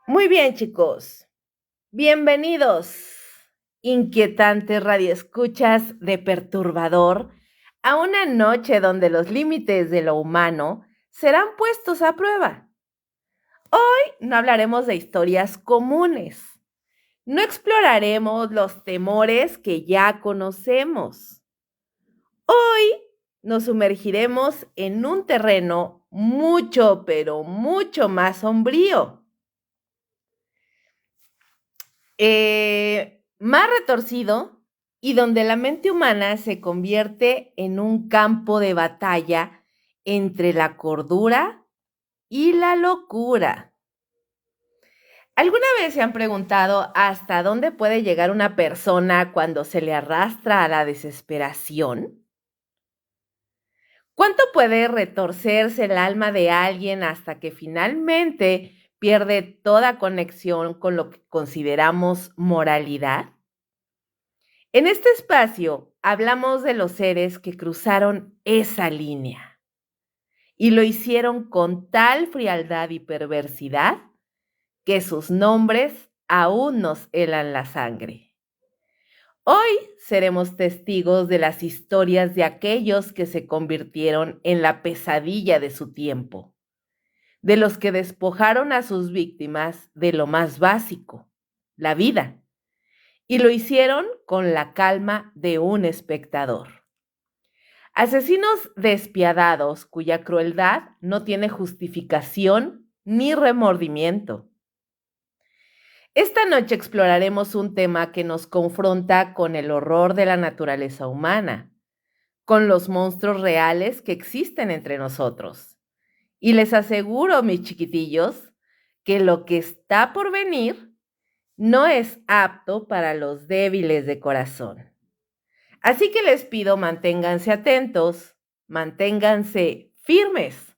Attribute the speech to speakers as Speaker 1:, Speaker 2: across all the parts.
Speaker 1: Muy bien, chicos. Bienvenidos, inquietantes radioescuchas de Perturbador, a una noche donde los límites de lo humano serán puestos a prueba. No hablaremos de historias comunes. No exploraremos los temores que ya conocemos. Hoy nos sumergiremos en un terreno mucho, pero mucho más sombrío. Más retorcido y donde la mente humana se convierte en un campo de batalla entre la cordura y la locura. ¿Alguna vez se han preguntado hasta dónde puede llegar una persona cuando se le arrastra a la desesperación? ¿Cuánto puede retorcerse el alma de alguien hasta que finalmente pierde toda conexión con lo que consideramos moralidad? En este espacio hablamos de los seres que cruzaron esa línea y lo hicieron con tal frialdad y perversidad que sus nombres aún nos helan la sangre. Hoy seremos testigos de las historias de aquellos que se convirtieron en la pesadilla de su tiempo, de los que despojaron a sus víctimas de lo más básico, la vida, y lo hicieron con la calma de un espectador. Asesinos despiadados cuya crueldad no tiene justificación ni remordimiento. Esta noche exploraremos un tema que nos confronta con el horror de la naturaleza humana, con los monstruos reales que existen entre nosotros. Y les aseguro, mis chiquitillos, que lo que está por venir no es apto para los débiles de corazón. Así que les pido manténganse atentos, manténganse firmes,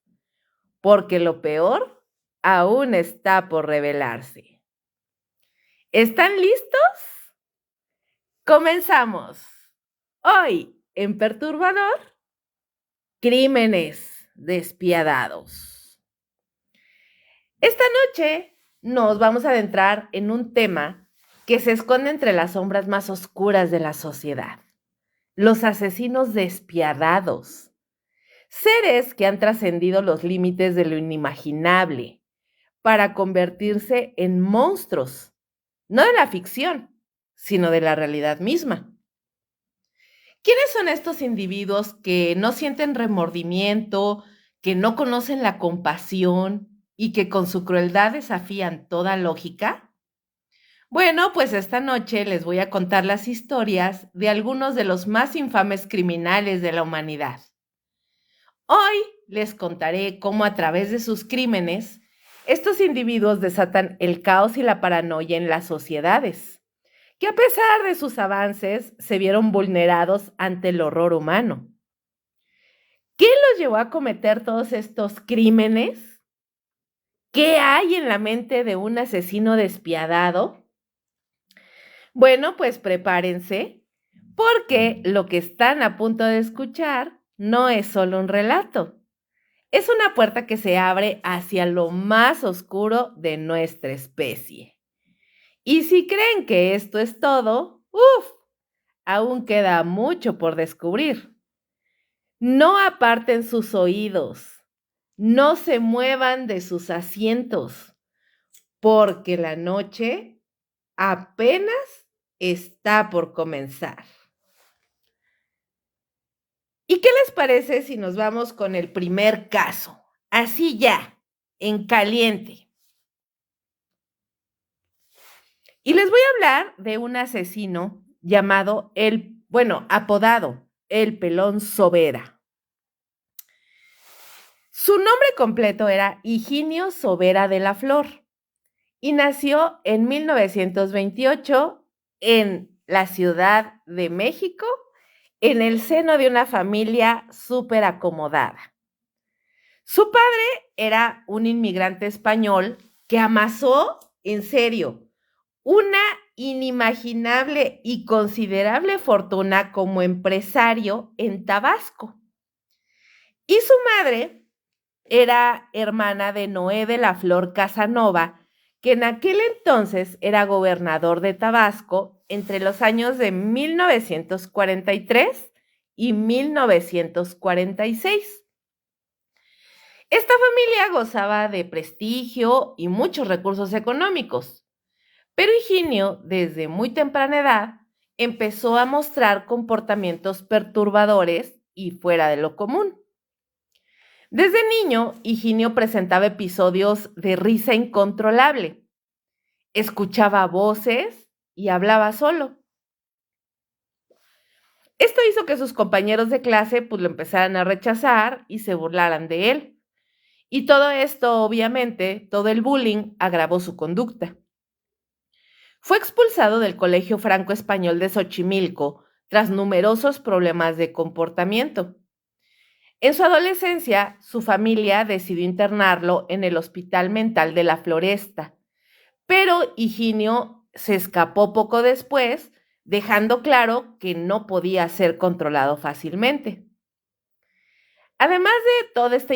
Speaker 1: porque lo peor aún está por revelarse. ¿Están listos? Comenzamos. Hoy, en Perturbador, crímenes despiadados. Esta noche nos vamos a adentrar en un tema que se esconde entre las sombras más oscuras de la sociedad. Los asesinos despiadados. Seres que han trascendido los límites de lo inimaginable para convertirse en monstruos, no de la ficción, sino de la realidad misma. ¿Quiénes son estos individuos que no sienten remordimiento, que no conocen la compasión y que con su crueldad desafían toda lógica? Bueno, pues esta noche les voy a contar las historias de algunos de los más infames criminales de la humanidad. Hoy les contaré cómo a través de sus crímenes, estos individuos desatan el caos y la paranoia en las sociedades, que a pesar de sus avances se vieron vulnerados ante el horror humano. ¿Qué los llevó a cometer todos estos crímenes? ¿Qué hay en la mente de un asesino despiadado? Bueno, pues prepárense, porque lo que están a punto de escuchar no es solo un relato. Es una puerta que se abre hacia lo más oscuro de nuestra especie. Y si creen que esto es todo, aún queda mucho por descubrir. No aparten sus oídos, no se muevan de sus asientos, porque la noche apenas está por comenzar. ¿Y qué les parece si nos vamos con el primer caso? Así ya, en caliente. Y les voy a hablar de un asesino llamado apodado el Pelón Sobera. Su nombre completo era Higinio Sobera de la Flor y nació en 1928 en la Ciudad de México, en el seno de una familia súper acomodada. Su padre era un inmigrante español que amasó, en serio, una inimaginable y considerable fortuna como empresario en Tabasco. Y su madre era hermana de Noé de la Flor Casanova, que en aquel entonces era gobernador de Tabasco entre los años de 1943 y 1946. Esta familia gozaba de prestigio y muchos recursos económicos, pero Higinio, desde muy temprana edad, empezó a mostrar comportamientos perturbadores y fuera de lo común. Desde niño, Higinio presentaba episodios de risa incontrolable. Escuchaba voces y hablaba solo. Esto hizo que sus compañeros de clase pues, lo empezaran a rechazar y se burlaran de él. Y todo esto, obviamente, todo el bullying agravó su conducta. Fue expulsado del Colegio Franco Español de Xochimilco tras numerosos problemas de comportamiento. En su adolescencia, su familia decidió internarlo en el Hospital Mental de la Floresta, pero Higinio se escapó poco después, dejando claro que no podía ser controlado fácilmente. Además de toda esta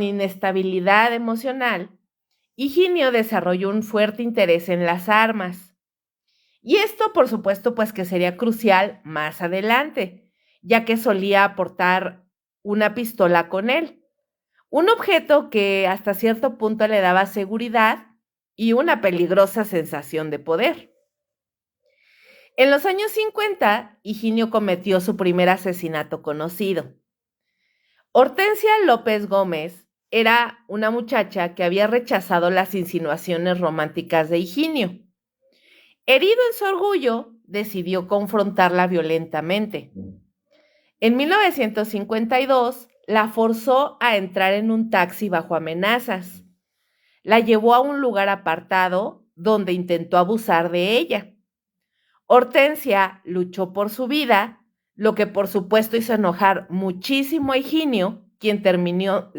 Speaker 1: inestabilidad emocional, Higinio desarrolló un fuerte interés en las armas. Y esto, por supuesto, pues que sería crucial más adelante, ya que solía aportar una pistola con él, un objeto que hasta cierto punto le daba seguridad y una peligrosa sensación de poder. En los años 50, Higinio cometió su primer asesinato conocido. Hortensia López Gómez era una muchacha que había rechazado las insinuaciones románticas de Higinio. Herido en su orgullo, decidió confrontarla violentamente. En 1952, la forzó a entrar en un taxi bajo amenazas. La llevó a un lugar apartado donde intentó abusar de ella. Hortensia luchó por su vida, lo que por supuesto hizo enojar muchísimo a Higinio, quien terminó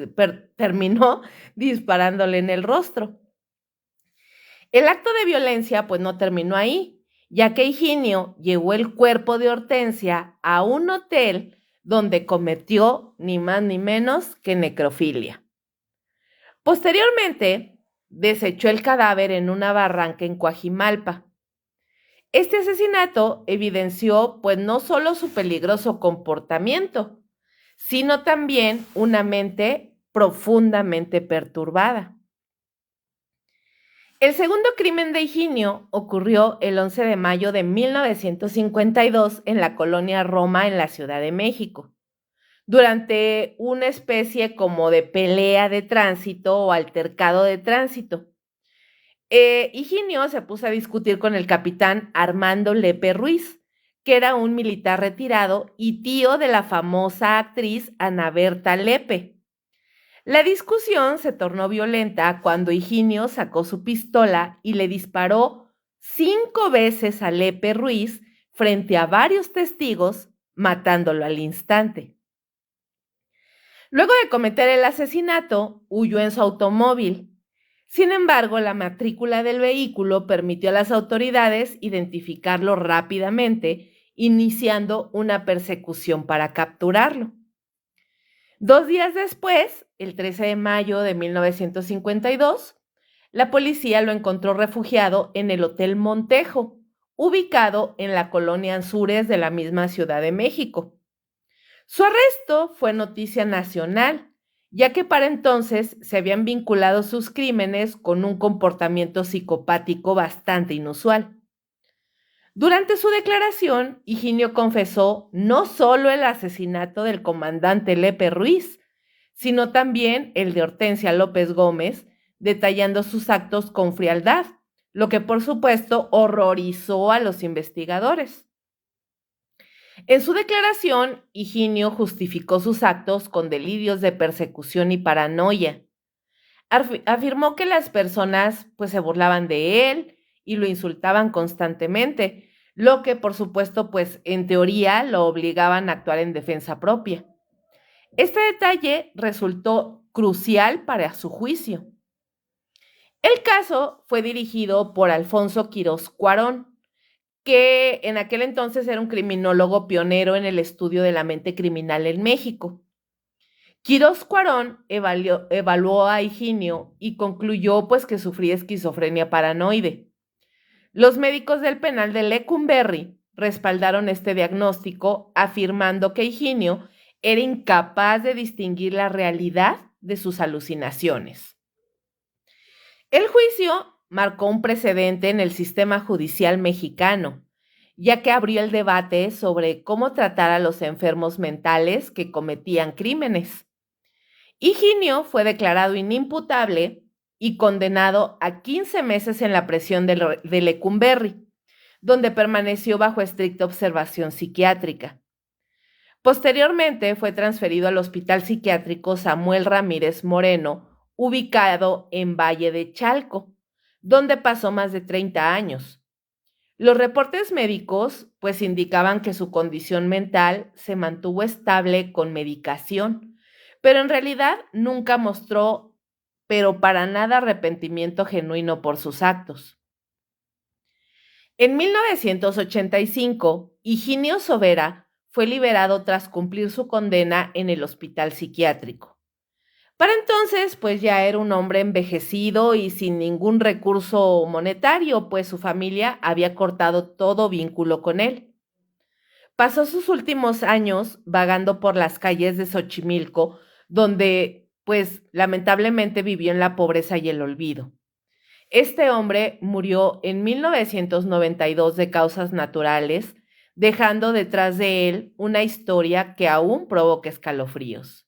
Speaker 1: disparándole en el rostro. El acto de violencia pues no terminó ahí, ya que Higinio llevó el cuerpo de Hortensia a un hotel donde cometió ni más ni menos que necrofilia. Posteriormente, desechó el cadáver en una barranca en Coajimalpa. Este asesinato evidenció pues no solo su peligroso comportamiento, sino también una mente profundamente perturbada. El segundo crimen de Higinio ocurrió el 11 de mayo de 1952 en la colonia Roma, en la Ciudad de México, durante una especie como de pelea de tránsito o altercado de tránsito. Higinio se puso a discutir con el capitán Armando Lepe Ruiz, que era un militar retirado y tío de la famosa actriz Ana Berta Lepe. La discusión se tornó violenta cuando Higinio sacó su pistola y le disparó 5 veces a Lepe Ruiz frente a varios testigos, matándolo al instante. Luego de cometer el asesinato, huyó en su automóvil. Sin embargo, la matrícula del vehículo permitió a las autoridades identificarlo rápidamente, iniciando una persecución para capturarlo. 2 días después, el 13 de mayo de 1952, la policía lo encontró refugiado en el Hotel Montejo, ubicado en la colonia Anzures de la misma Ciudad de México. Su arresto fue noticia nacional, ya que para entonces se habían vinculado sus crímenes con un comportamiento psicopático bastante inusual. Durante su declaración, Higinio confesó no solo el asesinato del comandante Lepe Ruiz, sino también el de Hortensia López Gómez, detallando sus actos con frialdad, lo que por supuesto horrorizó a los investigadores. En su declaración, Higinio justificó sus actos con delirios de persecución y paranoia. Afirmó que las personas pues se burlaban de él y lo insultaban constantemente, lo que por supuesto pues en teoría lo obligaban a actuar en defensa propia. Este detalle resultó crucial para su juicio. El caso fue dirigido por Alfonso Quirós Cuarón, que en aquel entonces era un criminólogo pionero en el estudio de la mente criminal en México. Quirós Cuarón evaluó a Higinio y concluyó pues que sufría esquizofrenia paranoide. Los médicos del penal de Lecumberri respaldaron este diagnóstico afirmando que Higinio era incapaz de distinguir la realidad de sus alucinaciones. El juicio marcó un precedente en el sistema judicial mexicano, ya que abrió el debate sobre cómo tratar a los enfermos mentales que cometían crímenes. Higinio fue declarado inimputable y condenado a 15 meses en la prisión de Lecumberri, donde permaneció bajo estricta observación psiquiátrica. Posteriormente fue transferido al Hospital Psiquiátrico Samuel Ramírez Moreno, ubicado en Valle de Chalco, donde pasó más de 30 años. Los reportes médicos pues indicaban que su condición mental se mantuvo estable con medicación, pero en realidad nunca mostró, pero para nada arrepentimiento genuino por sus actos. En 1985, Higinio Sobera fue liberado tras cumplir su condena en el hospital psiquiátrico. Para entonces, pues ya era un hombre envejecido y sin ningún recurso monetario, pues su familia había cortado todo vínculo con él. Pasó sus últimos años vagando por las calles de Xochimilco, donde, pues, lamentablemente vivió en la pobreza y el olvido. Este hombre murió en 1992 de causas naturales, dejando detrás de él una historia que aún provoca escalofríos.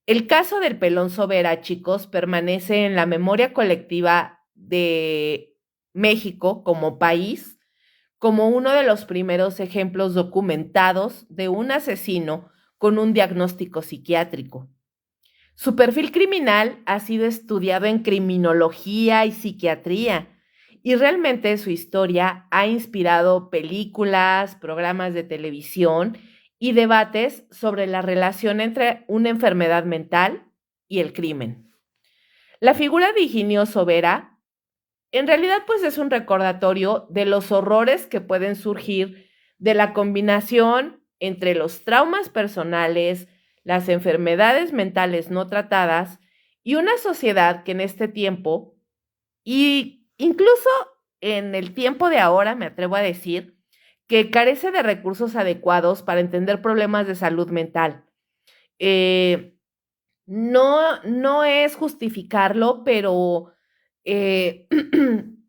Speaker 1: El caso del Pelón Sobera, chicos, permanece en la memoria colectiva de México como país, como uno de los primeros ejemplos documentados de un asesino con un diagnóstico psiquiátrico. Su perfil criminal ha sido estudiado en criminología y psiquiatría, y realmente su historia ha inspirado películas, programas de televisión y debates sobre la relación entre una enfermedad mental y el crimen. La figura de Higinio Sobera en realidad pues es un recordatorio de los horrores que pueden surgir de la combinación entre los traumas personales, las enfermedades mentales no tratadas y una sociedad que en este tiempo, y incluso en el tiempo de ahora, me atrevo a decir, que carece de recursos adecuados para entender problemas de salud mental. Eh, no es justificarlo, pero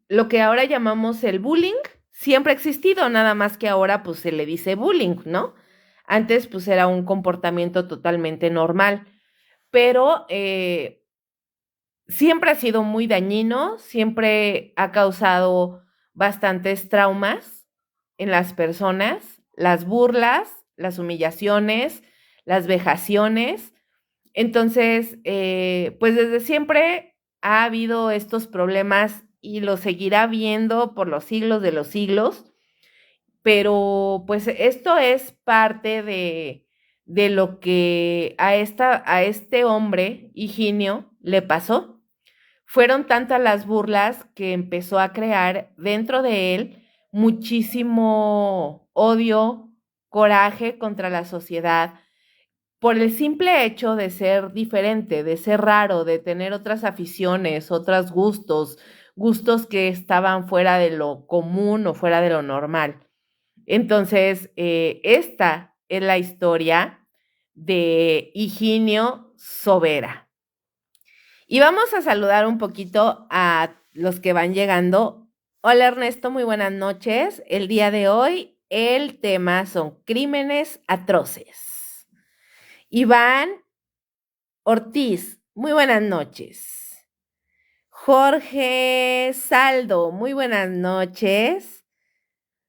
Speaker 1: lo que ahora llamamos el bullying siempre ha existido, nada más que ahora pues se le dice bullying, ¿no? Antes pues era un comportamiento totalmente normal, pero siempre ha sido muy dañino, siempre ha causado bastantes traumas en las personas, las burlas, las humillaciones, las vejaciones. Entonces, pues desde siempre ha habido estos problemas y lo seguirá viendo por los siglos de los siglos, pero pues esto es parte de lo que a este hombre, Higinio, le pasó. Fueron tantas las burlas que empezó a crear dentro de él muchísimo odio, coraje contra la sociedad, por el simple hecho de ser diferente, de ser raro, de tener otras aficiones, otros gustos, gustos que estaban fuera de lo común o fuera de lo normal. Entonces, esta es la historia de Higinio Sobera. Y vamos a saludar un poquito a los que van llegando. Hola Ernesto, muy buenas noches. El día de hoy el tema son crímenes atroces. Iván Ortiz, muy buenas noches. Jorge Saldo, muy buenas noches.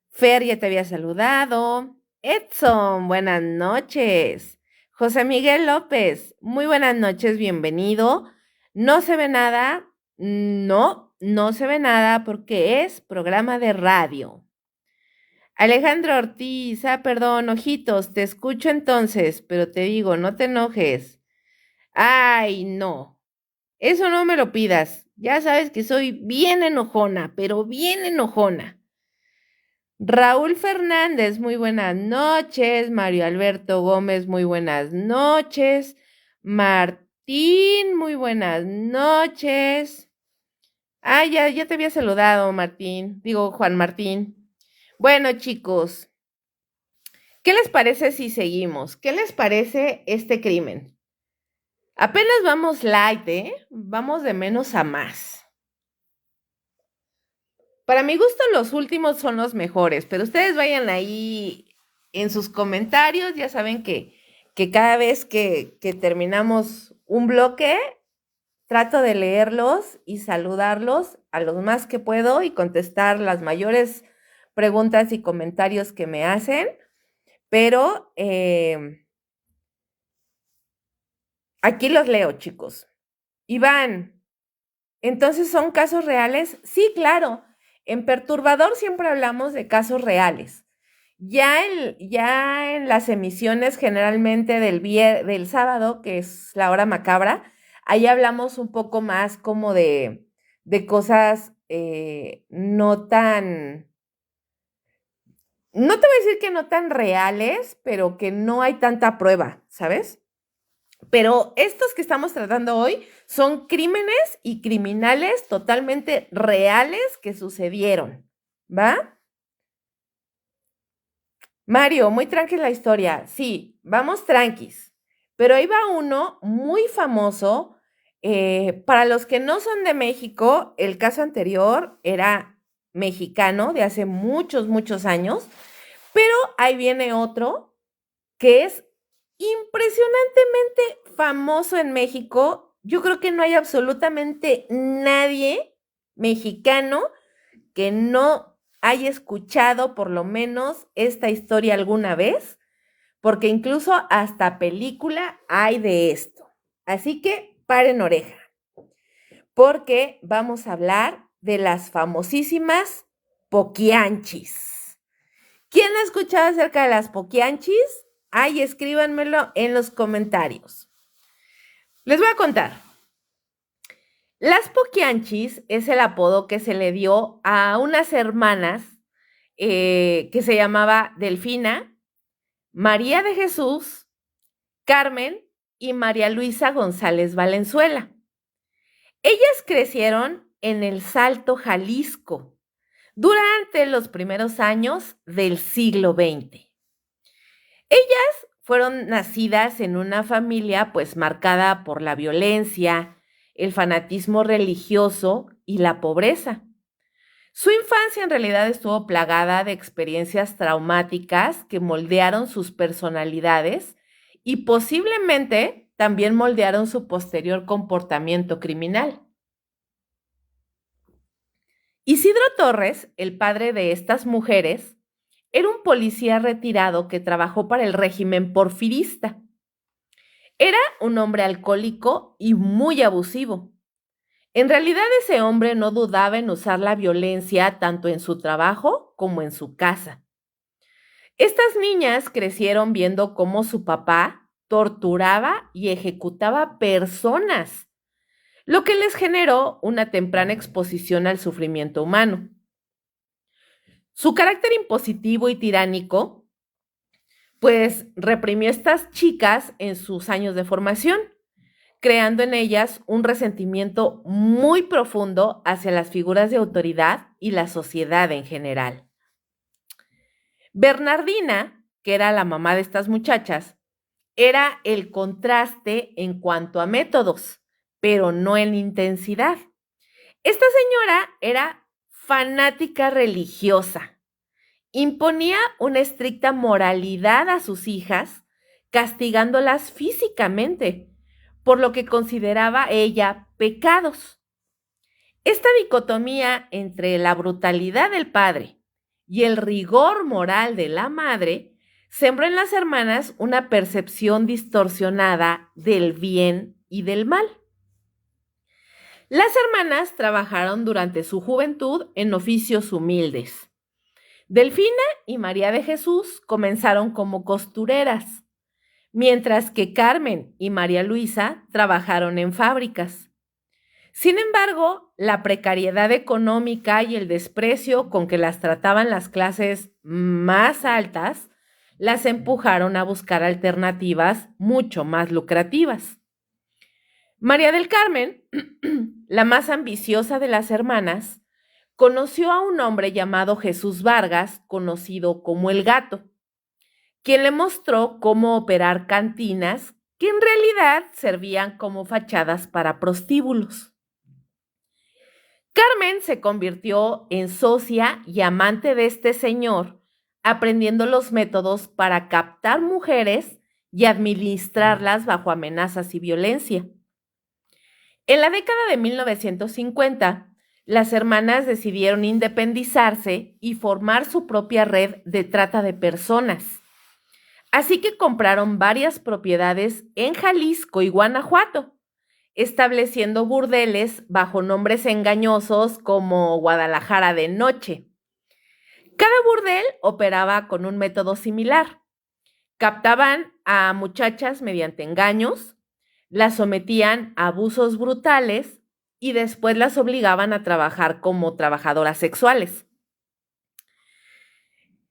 Speaker 1: Fer, ya te había saludado. Edson, buenas noches. José Miguel López, muy buenas noches, bienvenido. No se ve nada, no se ve nada porque es programa de radio. Alejandro Ortiz, perdón, ojitos, te escucho entonces, pero te digo, no te enojes. Ay, no, eso no me lo pidas. Ya sabes que soy bien enojona, pero bien enojona. Raúl Fernández, muy buenas noches. Mario Alberto Gómez, muy buenas noches. Martín, muy buenas noches. Ya te había saludado, Martín. Digo, Juan Martín. Bueno, chicos, ¿qué les parece si seguimos? ¿Qué les parece este crimen? Apenas vamos light, ¿eh? Vamos de menos a más. Para mi gusto, los últimos son los mejores, pero ustedes vayan ahí en sus comentarios. Ya saben que cada vez que terminamos un bloque, trato de leerlos y saludarlos a los más que puedo y contestar las mayores preguntas y comentarios que me hacen, pero aquí los leo, chicos. Iván, ¿entonces son casos reales? Sí, claro. En Perturbador siempre hablamos de casos reales. Ya en las emisiones generalmente del sábado, que es la hora macabra, ahí hablamos un poco más como de cosas no te voy a decir que no tan reales, pero que no hay tanta prueba, ¿sabes? Pero estos que estamos tratando hoy son crímenes y criminales totalmente reales que sucedieron, ¿va? Mario, muy tranquila la historia. Sí, vamos tranquis. Pero ahí va uno muy famoso. Para los que no son de México, el caso anterior era mexicano de hace muchos, muchos años. Pero ahí viene otro que es impresionantemente famoso en México. Yo creo que no hay absolutamente nadie mexicano que no haya escuchado por lo menos esta historia alguna vez, porque incluso hasta película hay de esto. Así que paren oreja, porque vamos a hablar de las famosísimas poquianchis. ¿Quién ha escuchado acerca de las poquianchis? Ay, escríbanmelo en los comentarios. Les voy a contar. Las poquianchis es el apodo que se le dio a unas hermanas que se llamaba Delfina, María de Jesús, Carmen y María Luisa González Valenzuela. Ellas crecieron en El Salto, Jalisco, durante los primeros años del siglo XX. Ellas fueron nacidas en una familia pues marcada por la violencia, el fanatismo religioso y la pobreza. Su infancia en realidad estuvo plagada de experiencias traumáticas que moldearon sus personalidades y posiblemente también moldearon su posterior comportamiento criminal. Isidro Torres, el padre de estas mujeres, era un policía retirado que trabajó para el régimen porfirista. Era un hombre alcohólico y muy abusivo. En realidad ese hombre no dudaba en usar la violencia tanto en su trabajo como en su casa. Estas niñas crecieron viendo cómo su papá torturaba y ejecutaba personas, lo que les generó una temprana exposición al sufrimiento humano. Su carácter impositivo y tiránico, pues reprimió a estas chicas en sus años de formación, creando en ellas un resentimiento muy profundo hacia las figuras de autoridad y la sociedad en general. Bernardina, que era la mamá de estas muchachas, era el contraste en cuanto a métodos, pero no en intensidad. Esta señora era fanática religiosa. Imponía una estricta moralidad a sus hijas, castigándolas físicamente, por lo que consideraba ella pecados. Esta dicotomía entre la brutalidad del padre y el rigor moral de la madre sembró en las hermanas una percepción distorsionada del bien y del mal. Las hermanas trabajaron durante su juventud en oficios humildes. Delfina y María de Jesús comenzaron como costureras, mientras que Carmen y María Luisa trabajaron en fábricas. Sin embargo, la precariedad económica y el desprecio con que las trataban las clases más altas las empujaron a buscar alternativas mucho más lucrativas. María del Carmen, la más ambiciosa de las hermanas, conoció a un hombre llamado Jesús Vargas, conocido como el Gato, quien le mostró cómo operar cantinas que en realidad servían como fachadas para prostíbulos. Carmen se convirtió en socia y amante de este señor, aprendiendo los métodos para captar mujeres y administrarlas bajo amenazas y violencia. En la década de 1950, las hermanas decidieron independizarse y formar su propia red de trata de personas. Así que compraron varias propiedades en Jalisco y Guanajuato, estableciendo burdeles bajo nombres engañosos como Guadalajara de Noche. Cada burdel operaba con un método similar. Captaban a muchachas mediante engaños, las sometían a abusos brutales y después las obligaban a trabajar como trabajadoras sexuales.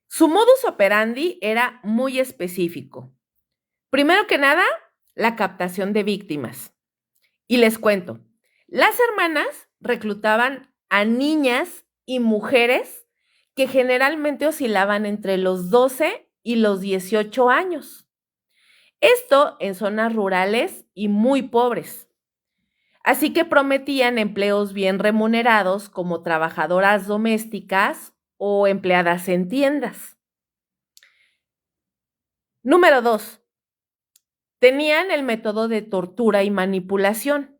Speaker 1: Su modus operandi era muy específico. Primero que nada, la captación de víctimas. Y les cuento, las hermanas reclutaban a niñas y mujeres que generalmente oscilaban entre los 12 y los 18 años. Esto en zonas rurales y muy pobres. Así que prometían empleos bien remunerados como trabajadoras domésticas o empleadas en tiendas. Número 2. Tenían el método de tortura y manipulación.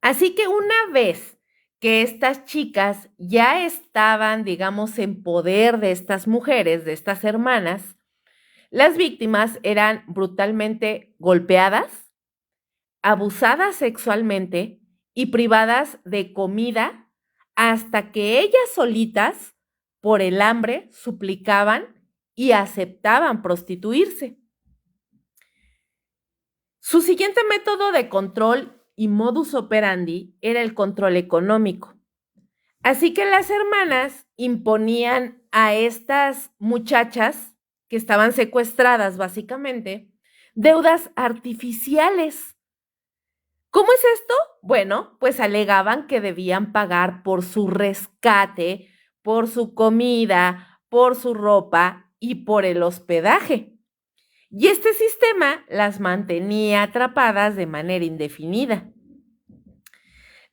Speaker 1: Así que una vez que estas chicas ya estaban, digamos, en poder de estas mujeres, de estas hermanas, las víctimas eran brutalmente golpeadas, abusadas sexualmente y privadas de comida hasta que ellas solitas, por el hambre, suplicaban y aceptaban prostituirse. Su siguiente método de control y modus operandi era el control económico. Así que las hermanas imponían a estas muchachas que estaban secuestradas básicamente deudas artificiales. ¿Cómo es esto? Bueno, pues alegaban que debían pagar por su rescate, por su comida, por su ropa y por el hospedaje. Y este sistema las mantenía atrapadas de manera indefinida.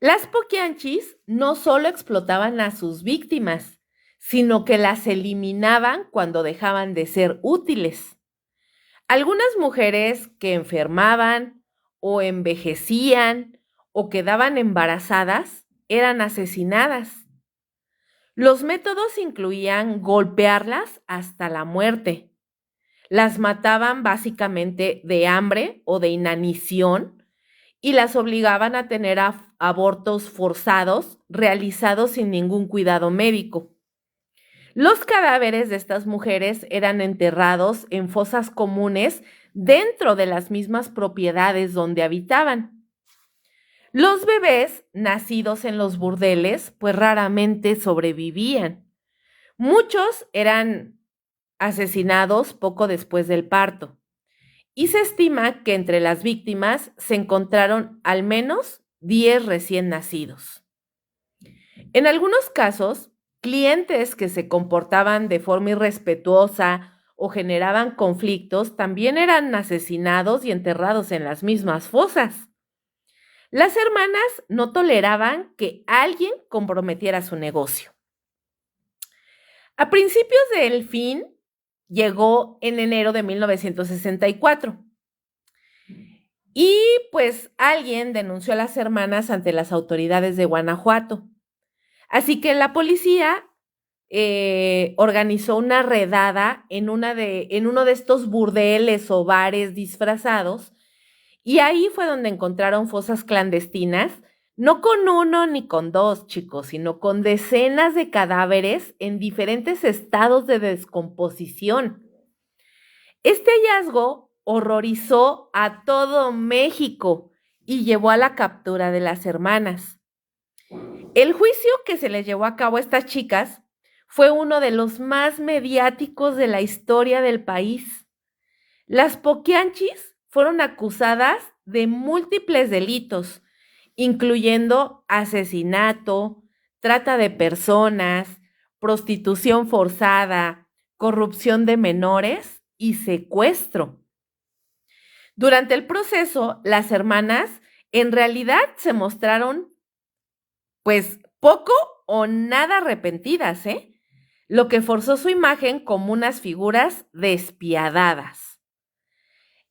Speaker 1: Las poquianchis no solo explotaban a sus víctimas, sino que las eliminaban cuando dejaban de ser útiles. Algunas mujeres que enfermaban o envejecían o quedaban embarazadas eran asesinadas. Los métodos incluían golpearlas hasta la muerte. Las mataban básicamente de hambre o de inanición y las obligaban a tener abortos forzados realizados sin ningún cuidado médico. Los cadáveres de estas mujeres eran enterrados en fosas comunes dentro de las mismas propiedades donde habitaban. Los bebés nacidos en los burdeles pues raramente sobrevivían. Muchos eran asesinados poco después del parto. Y se estima que entre las víctimas se encontraron al menos 10 recién nacidos. En algunos casos, clientes que se comportaban de forma irrespetuosa o generaban conflictos también eran asesinados y enterrados en las mismas fosas. Las hermanas no toleraban que alguien comprometiera su negocio. A principios del fin, llegó en enero de 1964. Y pues alguien denunció a las hermanas ante las autoridades de Guanajuato. Así que la policía organizó una redada en uno de estos burdeles o bares disfrazados. Y ahí fue donde encontraron fosas clandestinas, no con uno ni con dos, chicos, sino con decenas de cadáveres en diferentes estados de descomposición. Este hallazgo horrorizó a todo México y llevó a la captura de las hermanas. El juicio que se les llevó a cabo a estas chicas fue uno de los más mediáticos de la historia del país. Las poquianchis fueron acusadas de múltiples delitos, incluyendo asesinato, trata de personas, prostitución forzada, corrupción de menores y secuestro. Durante el proceso, las hermanas en realidad se mostraron, pues, poco o nada arrepentidas, lo que forzó su imagen como unas figuras despiadadas.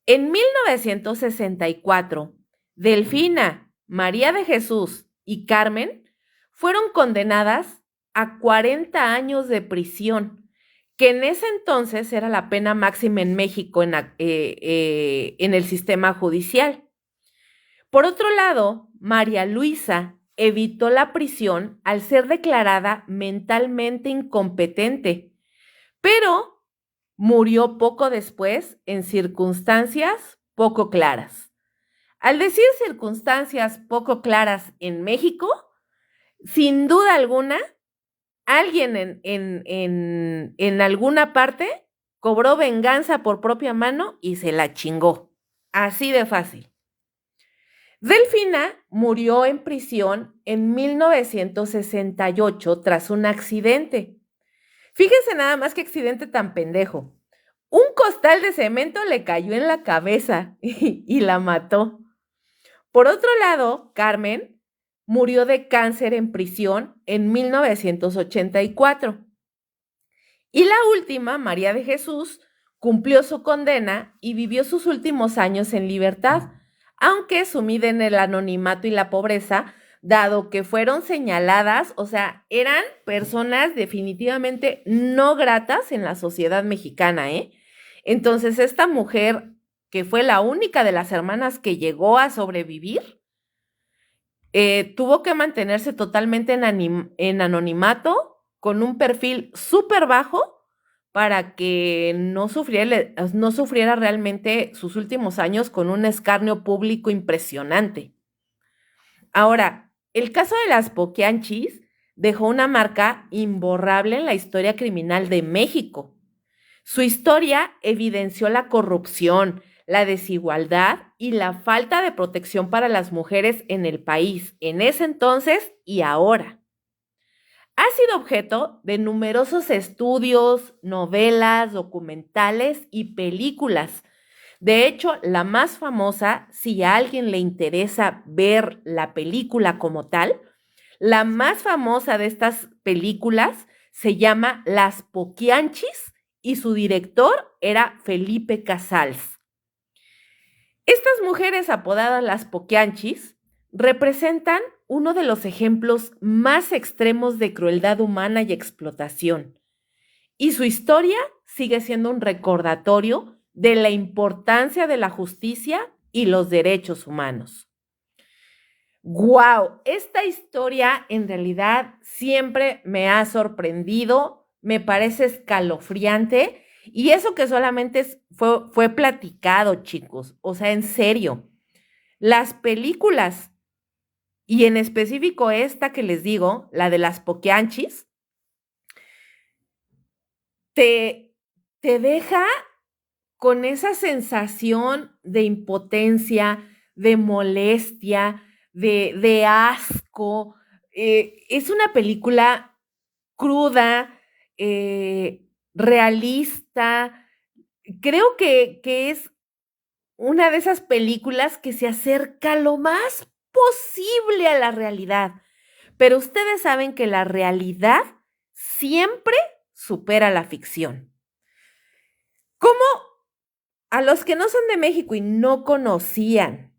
Speaker 1: En 1964, Delfina, María de Jesús y Carmen fueron condenadas a 40 años de prisión, que en ese entonces era la pena máxima en México en el sistema judicial. Por otro lado, María Luisa evitó la prisión al ser declarada mentalmente incompetente, pero murió poco después en circunstancias poco claras. Al decir circunstancias poco claras en México, sin duda alguna, alguien en alguna parte cobró venganza por propia mano y se la chingó. Así de fácil. Delfina murió en prisión en 1968 tras un accidente. Fíjense nada más qué accidente tan pendejo. Un costal de cemento le cayó en la cabeza y la mató. Por otro lado, Carmen murió de cáncer en prisión en 1984. Y la última, María de Jesús, cumplió su condena y vivió sus últimos años en libertad, aunque sumida en el anonimato y la pobreza, dado que fueron señaladas, o sea, eran personas definitivamente no gratas en la sociedad mexicana, Entonces, esta mujer, que fue la única de las hermanas que llegó a sobrevivir, tuvo que mantenerse totalmente en anonimato, con un perfil súper bajo, para que no sufriera realmente sus últimos años con un escarnio público impresionante. Ahora, el caso de las Poquianchis dejó una marca imborrable en la historia criminal de México. Su historia evidenció la corrupción, la desigualdad y la falta de protección para las mujeres en el país, en ese entonces y ahora. Ha sido objeto de numerosos estudios, novelas, documentales y películas. De hecho, la más famosa, si a alguien le interesa ver la película como tal, la más famosa de estas películas se llama Las Poquianchis y su director era Felipe Casals. Estas mujeres apodadas las Poquianchis representan uno de los ejemplos más extremos de crueldad humana y explotación. Y su historia sigue siendo un recordatorio de la importancia de la justicia y los derechos humanos. ¡Guau! Esta historia en realidad siempre me ha sorprendido, me parece escalofriante, y eso que solamente fue platicado, chicos. O sea, en serio, las películas, y en específico esta que les digo, la de las Poquianchis, te deja con esa sensación de impotencia, de molestia, de asco. Es una película cruda, realista. Creo que es una de esas películas que se acerca lo más posible a la realidad. Pero ustedes saben que la realidad siempre supera la ficción. ¿Cómo a los que no son de México y no conocían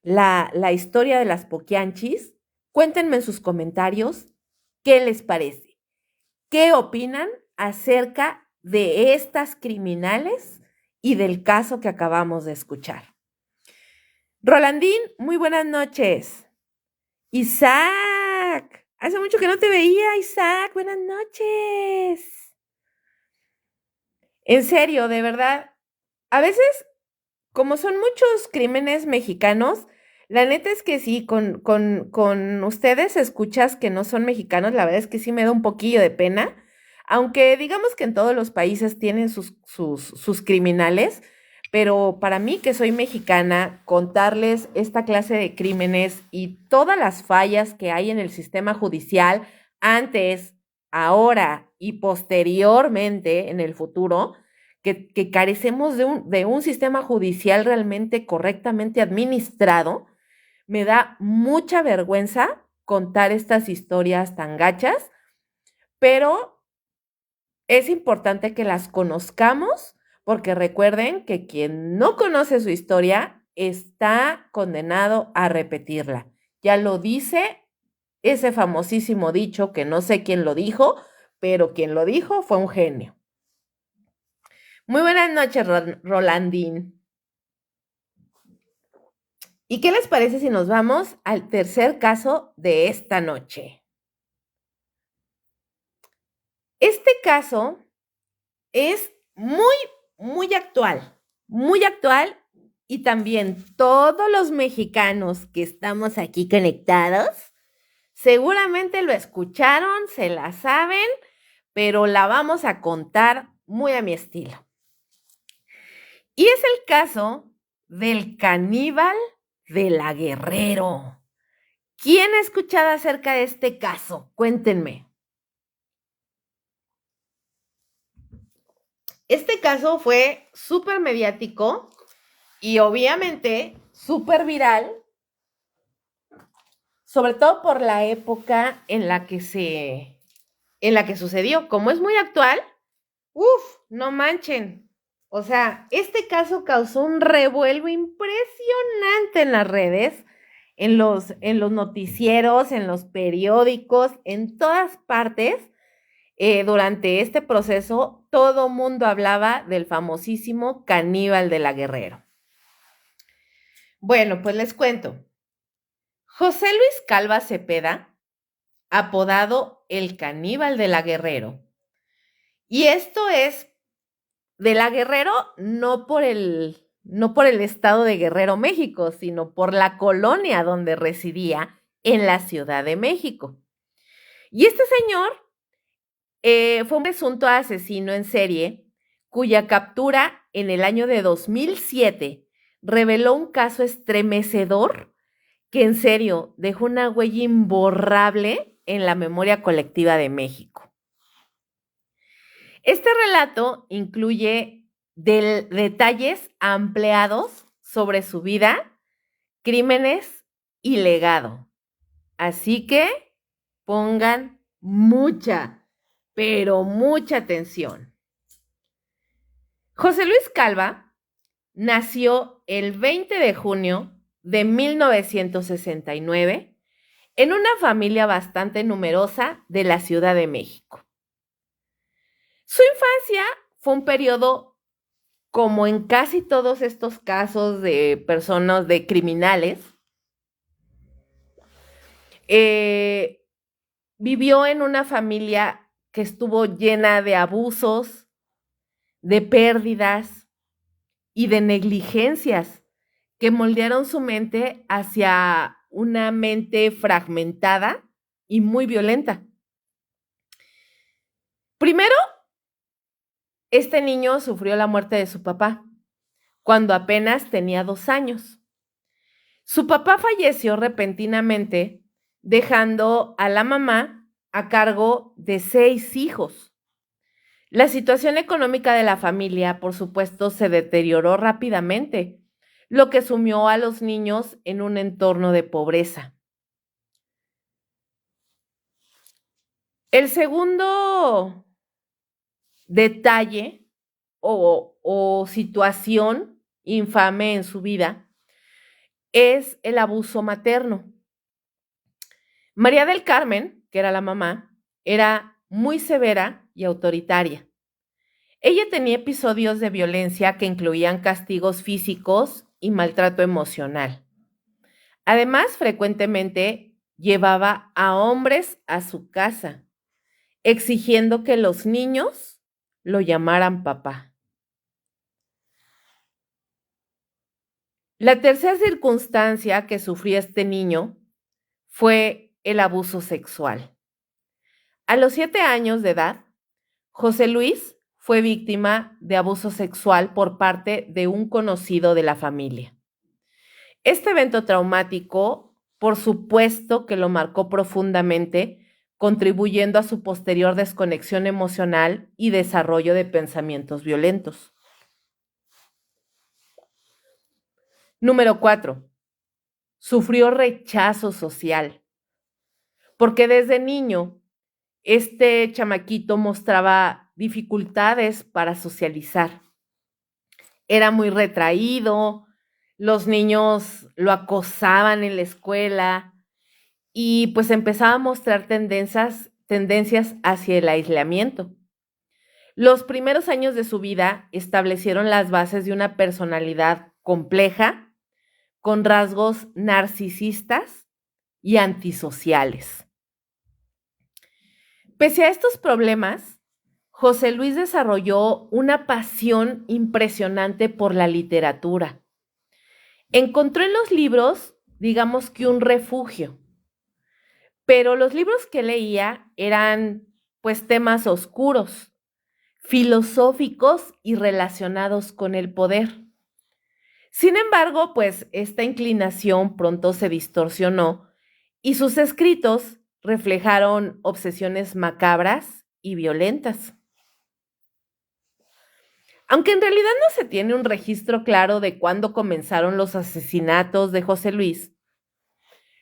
Speaker 1: la historia de las Poquianchis, cuéntenme en sus comentarios qué les parece? ¿Qué opinan acerca de estas criminales y del caso que acabamos de escuchar? Rolandín, muy buenas noches. Isaac, hace mucho que no te veía, Isaac, buenas noches. En serio, de verdad, a veces, como son muchos crímenes mexicanos, la neta es que sí, con ustedes escuchas que no son mexicanos, la verdad es que sí me da un poquillo de pena, aunque digamos que en todos los países tienen sus criminales, Pero para mí, que soy mexicana, contarles esta clase de crímenes y todas las fallas que hay en el sistema judicial antes, ahora y posteriormente en el futuro, que carecemos de un sistema judicial realmente correctamente administrado, me da mucha vergüenza contar estas historias tan gachas, pero es importante que las conozcamos porque recuerden que quien no conoce su historia está condenado a repetirla. Ya lo dice ese famosísimo dicho que no sé quién lo dijo, pero quien lo dijo fue un genio. Muy buenas noches, Rolandín. ¿Y qué les parece si nos vamos al tercer caso de esta noche? Este caso es muy actual y también todos los mexicanos que estamos aquí conectados seguramente lo escucharon, se la saben, pero la vamos a contar muy a mi estilo. Y es el caso del caníbal de la Guerrero. ¿Quién ha escuchado acerca de este caso? Cuéntenme. Este caso fue súper mediático y obviamente súper viral, sobre todo por la época en la que sucedió. Como es muy actual, no manchen. O sea, este caso causó un revuelo impresionante en las redes, en los noticieros, en los periódicos, en todas partes. Durante este proceso, todo mundo hablaba del famosísimo caníbal de la Guerrero. Bueno, pues les cuento. José Luis Calva Cepeda, apodado el caníbal de la Guerrero. Y esto es de la Guerrero no por el estado de Guerrero, México, sino por la colonia donde residía en la Ciudad de México. Y este señor fue un presunto asesino en serie cuya captura en el año de 2007 reveló un caso estremecedor que en serio dejó una huella imborrable en la memoria colectiva de México. Este relato incluye detalles ampliados sobre su vida, crímenes y legado. Así que pongan mucha, pero mucha atención. José Luis Calva nació el 20 de junio de 1969 en una familia bastante numerosa de la Ciudad de México. Su infancia fue un periodo, como en casi todos estos casos de personas, de criminales, vivió en una familia que estuvo llena de abusos, de pérdidas y de negligencias que moldearon su mente hacia una mente fragmentada y muy violenta. Primero, este niño sufrió la muerte de su papá cuando apenas tenía 2 años. Su papá falleció repentinamente, dejando a la mamá a cargo de 6 hijos. La situación económica de la familia, por supuesto, se deterioró rápidamente, lo que sumió a los niños en un entorno de pobreza. El segundo detalle o situación infame en su vida es el abuso materno. María del Carmen, que era la mamá, era muy severa y autoritaria. Ella tenía episodios de violencia que incluían castigos físicos y maltrato emocional. Además, frecuentemente llevaba a hombres a su casa, exigiendo que los niños lo llamaran papá. La tercera circunstancia que sufrió este niño fue el abuso sexual. A los 7 años de edad, José Luis fue víctima de abuso sexual por parte de un conocido de la familia. Este evento traumático, por supuesto que lo marcó profundamente, contribuyendo a su posterior desconexión emocional y desarrollo de pensamientos violentos. Número 4. Sufrió rechazo social, porque desde niño este chamaquito mostraba dificultades para socializar. Era muy retraído, los niños lo acosaban en la escuela y pues empezaba a mostrar tendencias hacia el aislamiento. Los primeros años de su vida establecieron las bases de una personalidad compleja, con rasgos narcisistas y antisociales. Pese a estos problemas, José Luis desarrolló una pasión impresionante por la literatura. Encontró en los libros, digamos que un refugio, pero los libros que leía eran pues temas oscuros, filosóficos y relacionados con el poder. Sin embargo, pues esta inclinación pronto se distorsionó y sus escritos reflejaron obsesiones macabras y violentas. Aunque en realidad no se tiene un registro claro de cuándo comenzaron los asesinatos de José Luis,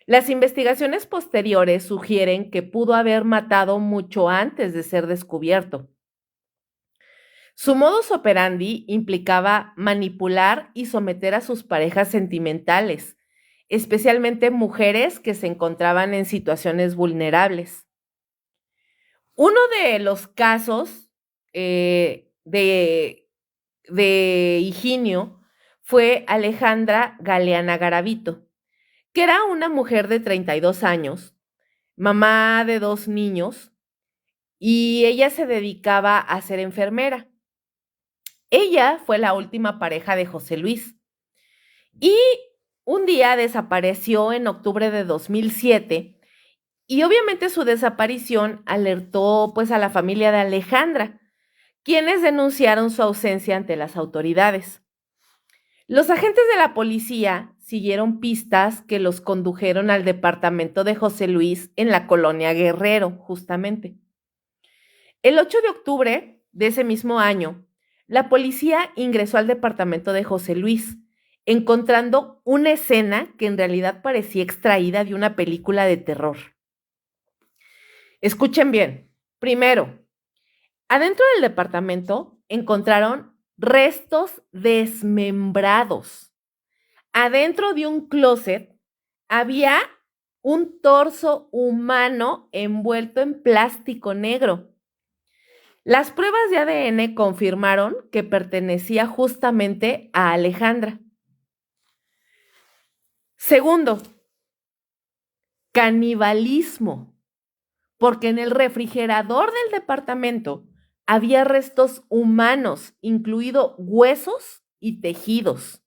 Speaker 1: las investigaciones posteriores sugieren que pudo haber matado mucho antes de ser descubierto. Su modus operandi implicaba manipular y someter a sus parejas sentimentales, especialmente mujeres que se encontraban en situaciones vulnerables. Uno de los casos de Higinio fue Alejandra Galeana Garavito, que era una mujer de 32 años, mamá de 2 niños, y ella se dedicaba a ser enfermera. Ella fue la última pareja de José Luis y un día desapareció en octubre de 2007 y obviamente su desaparición alertó pues a la familia de Alejandra, quienes denunciaron su ausencia ante las autoridades. Los agentes de la policía siguieron pistas que los condujeron al departamento de José Luis en la colonia Guerrero, justamente. El 8 de octubre de ese mismo año, la policía ingresó al departamento de José Luis, encontrando una escena que en realidad parecía extraída de una película de terror. Escuchen bien. Primero, adentro del departamento encontraron restos desmembrados. Adentro de un closet había un torso humano envuelto en plástico negro. Las pruebas de ADN confirmaron que pertenecía justamente a Alejandra. Segundo, canibalismo, porque en el refrigerador del departamento había restos humanos, incluidos huesos y tejidos.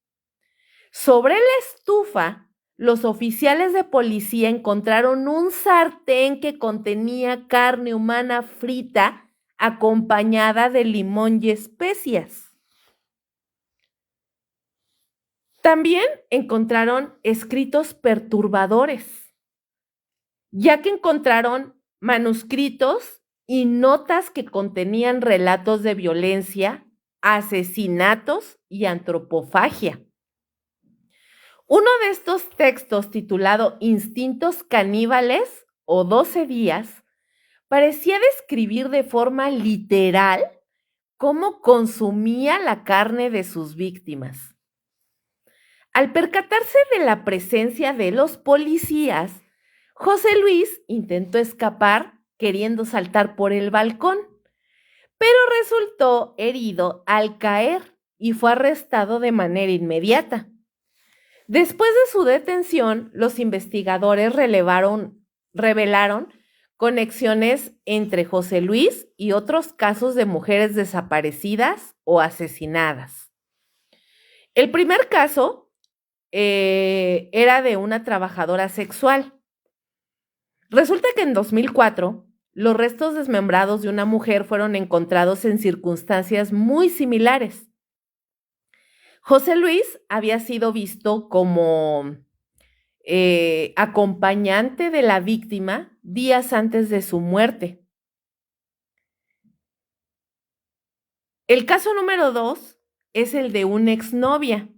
Speaker 1: Sobre la estufa, los oficiales de policía encontraron un sartén que contenía carne humana frita acompañada de limón y especias. También encontraron escritos perturbadores, ya que encontraron manuscritos y notas que contenían relatos de violencia, asesinatos y antropofagia. Uno de estos textos, titulado Instintos caníbales o 12 días, parecía describir de forma literal cómo consumía la carne de sus víctimas. Al percatarse de la presencia de los policías, José Luis intentó escapar queriendo saltar por el balcón, pero resultó herido al caer y fue arrestado de manera inmediata. Después de su detención, los investigadores revelaron conexiones entre José Luis y otros casos de mujeres desaparecidas o asesinadas. El primer caso era de una trabajadora sexual. Resulta que en 2004, los restos desmembrados de una mujer fueron encontrados en circunstancias muy similares. José Luis había sido visto como acompañante de la víctima días antes de su muerte. El caso número 2 es el de una exnovia,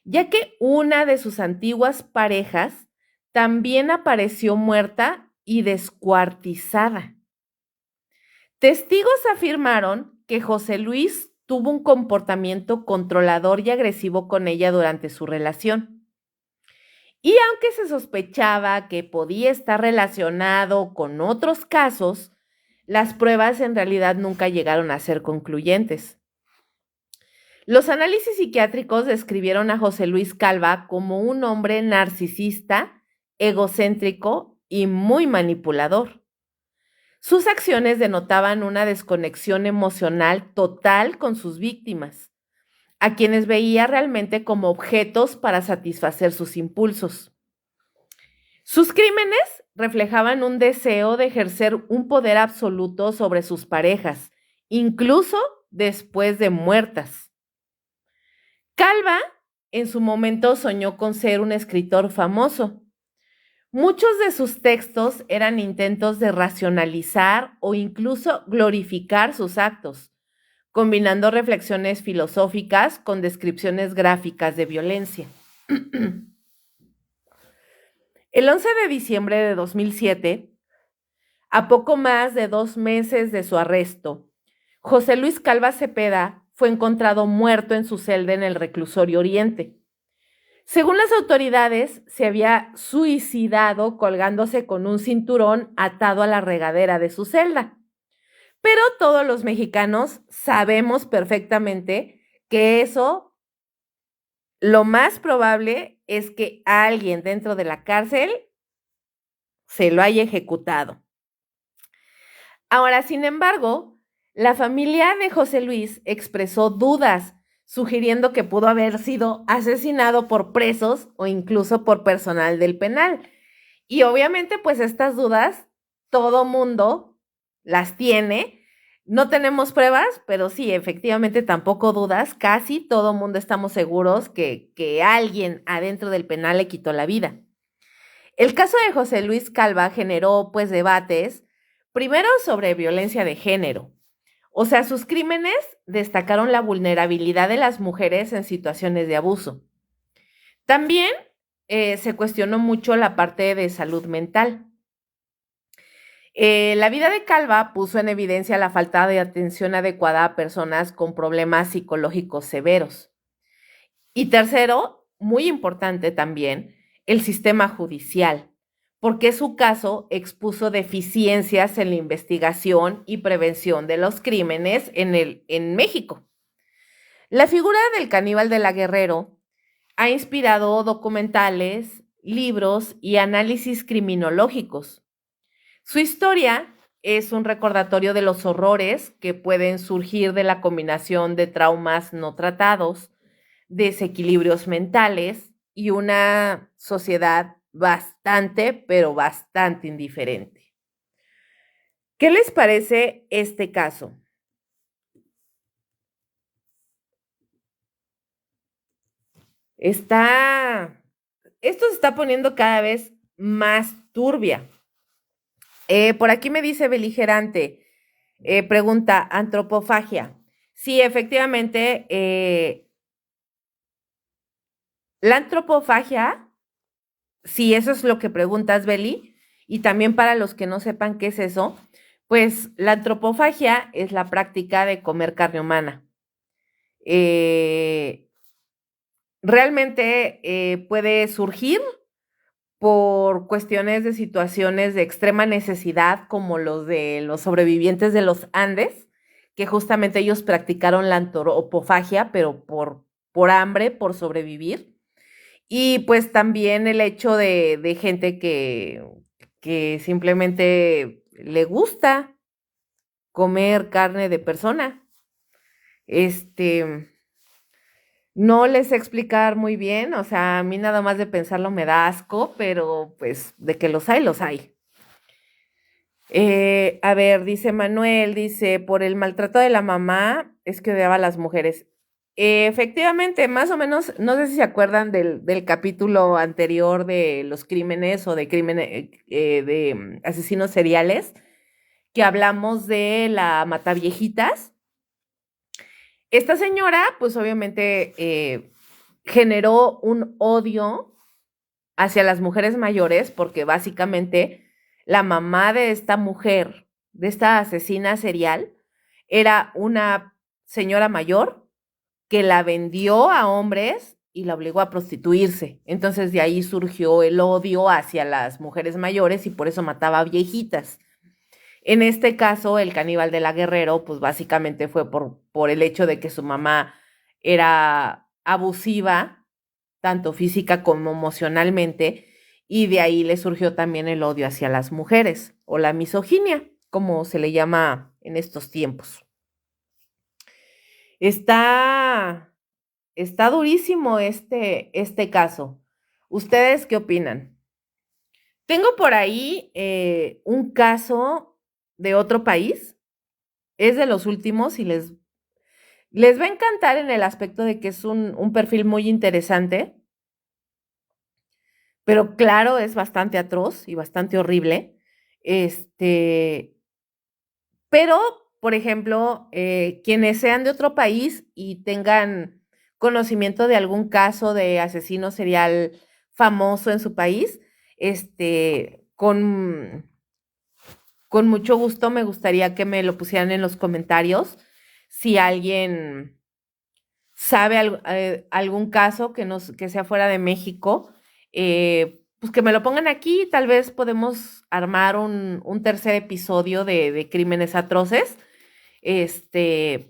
Speaker 1: ya que una de sus antiguas parejas también apareció muerta y descuartizada. Testigos afirmaron que José Luis tuvo un comportamiento controlador y agresivo con ella durante su relación. Y aunque se sospechaba que podía estar relacionado con otros casos, las pruebas en realidad nunca llegaron a ser concluyentes. Los análisis psiquiátricos describieron a José Luis Calva como un hombre narcisista, egocéntrico y muy manipulador. Sus acciones denotaban una desconexión emocional total con sus víctimas, a quienes veía realmente como objetos para satisfacer sus impulsos. Sus crímenes reflejaban un deseo de ejercer un poder absoluto sobre sus parejas, incluso después de muertas. Calva en su momento soñó con ser un escritor famoso. Muchos de sus textos eran intentos de racionalizar o incluso glorificar sus actos, combinando reflexiones filosóficas con descripciones gráficas de violencia. El 11 de diciembre de 2007, a poco más de 2 meses de su arresto, José Luis Calva Cepeda fue encontrado muerto en su celda en el reclusorio Oriente. Según las autoridades, se había suicidado colgándose con un cinturón atado a la regadera de su celda. Pero todos los mexicanos sabemos perfectamente que eso, lo más probable es que alguien dentro de la cárcel se lo haya ejecutado. Ahora, sin embargo, la familia de José Luis expresó dudas, sugiriendo que pudo haber sido asesinado por presos o incluso por personal del penal. Y obviamente, pues estas dudas, todo mundo las tiene. No tenemos pruebas, pero sí, efectivamente, tampoco dudas. Casi todo mundo estamos seguros que alguien adentro del penal le quitó la vida. El caso de José Luis Calva generó, pues, debates, primero sobre violencia de género. O sea, sus crímenes destacaron la vulnerabilidad de las mujeres en situaciones de abuso. También se cuestionó mucho la parte de salud mental. La vida de Calva puso en evidencia la falta de atención adecuada a personas con problemas psicológicos severos. Y tercero, muy importante también, el sistema judicial, porque su caso expuso deficiencias en la investigación y prevención de los crímenes en México. La figura del caníbal de la Guerrero ha inspirado documentales, libros y análisis criminológicos. Su historia es un recordatorio de los horrores que pueden surgir de la combinación de traumas no tratados, desequilibrios mentales y una sociedad bastante, pero bastante indiferente. ¿Qué les parece este caso? Esto se está poniendo cada vez más turbia. Por aquí me dice beligerante, pregunta, antropofagia. Sí, efectivamente, la antropofagia, si eso es lo que preguntas, Beli, y también para los que no sepan qué es eso, pues la antropofagia es la práctica de comer carne humana. Realmente puede surgir por cuestiones de situaciones de extrema necesidad, como los de los sobrevivientes de los Andes, que justamente ellos practicaron la antropofagia, pero por hambre, por sobrevivir. Y pues también el hecho de gente que simplemente le gusta comer carne de persona. No les sé explicar muy bien, o sea, a mí nada más de pensarlo me da asco, pero pues de que los hay, los hay. A ver, dice Manuel, dice, por el maltrato de la mamá es que odiaba a las mujeres. Efectivamente, más o menos, no sé si se acuerdan del capítulo anterior de los crímenes o de crímenes de asesinos seriales, que hablamos de la Mataviejitas. Esta señora, pues obviamente generó un odio hacia las mujeres mayores porque básicamente la mamá de esta mujer, de esta asesina serial, era una señora mayor que la vendió a hombres y la obligó a prostituirse. Entonces de ahí surgió el odio hacia las mujeres mayores y por eso mataba a viejitas. En este caso, el caníbal de la Guerrero, pues básicamente fue por el hecho de que su mamá era abusiva, tanto física como emocionalmente, y de ahí le surgió también el odio hacia las mujeres, o la misoginia, como se le llama en estos tiempos. Está, está durísimo este caso. ¿Ustedes qué opinan? Tengo por ahí un caso de otro país. Es de los últimos y les va a encantar en el aspecto de que es un perfil muy interesante, pero claro, es bastante atroz y bastante horrible. Este, pero, por ejemplo, quienes sean de otro país y tengan conocimiento de algún caso de asesino serial famoso en su país, con mucho gusto me gustaría que me lo pusieran en los comentarios si alguien sabe algún caso que sea fuera de México, pues que me lo pongan aquí, tal vez podemos armar un tercer episodio de Crímenes Atroces,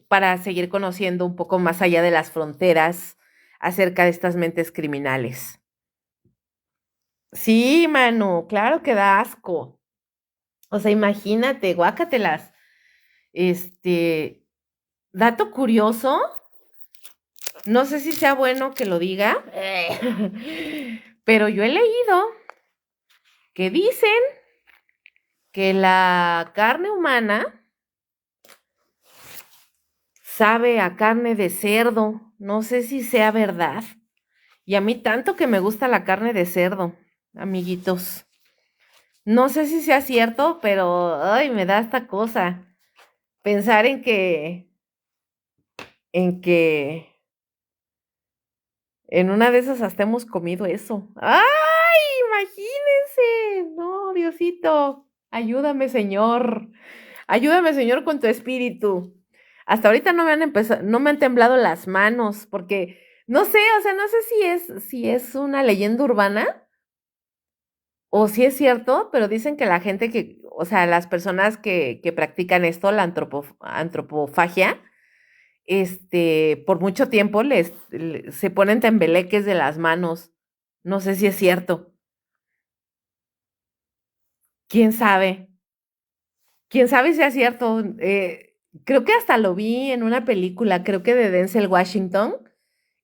Speaker 1: para seguir conociendo un poco más allá de las fronteras acerca de estas mentes criminales. Sí, mano, claro que da asco. O sea, imagínate, guácatelas. Este, dato curioso, no sé si sea bueno que lo diga, pero yo he leído que dicen que la carne humana sabe a carne de cerdo. No sé si sea verdad. Y a mí tanto que me gusta la carne de cerdo, amiguitos. No sé si sea cierto, pero ay, me da esta cosa. Pensar en que en una de esas hasta hemos comido eso. ¡Ay! Imagínense. No, Diosito. Ayúdame, Señor. Ayúdame, Señor, con tu espíritu. Hasta ahorita no me han empezado, no me han temblado las manos, porque no sé, o sea, no sé si es una leyenda urbana o si es cierto, pero dicen que la gente que, o sea, las personas que practican esto, la antropofagia, por mucho tiempo se ponen tembeleques de las manos. No sé si es cierto. ¿Quién sabe? ¿Quién sabe si es cierto? Creo que hasta lo vi en una película, creo que de Denzel Washington,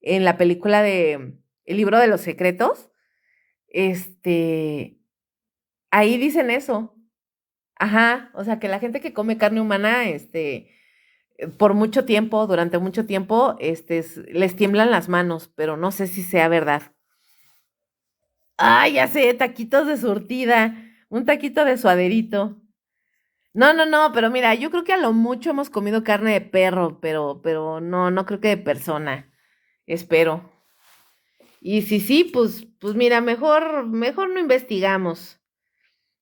Speaker 1: en la película de El libro de los secretos. Este, ahí dicen eso. Ajá, o sea, que la gente que come carne humana, por mucho tiempo, durante mucho tiempo, les tiemblan las manos, pero no sé si sea verdad. Ay, ya sé, taquitos de surtida, un taquito de suaderito. No, no, no, pero mira, yo creo que a lo mucho hemos comido carne de perro, pero no, no creo que de persona. Espero. Y si sí, pues mira, mejor no investigamos.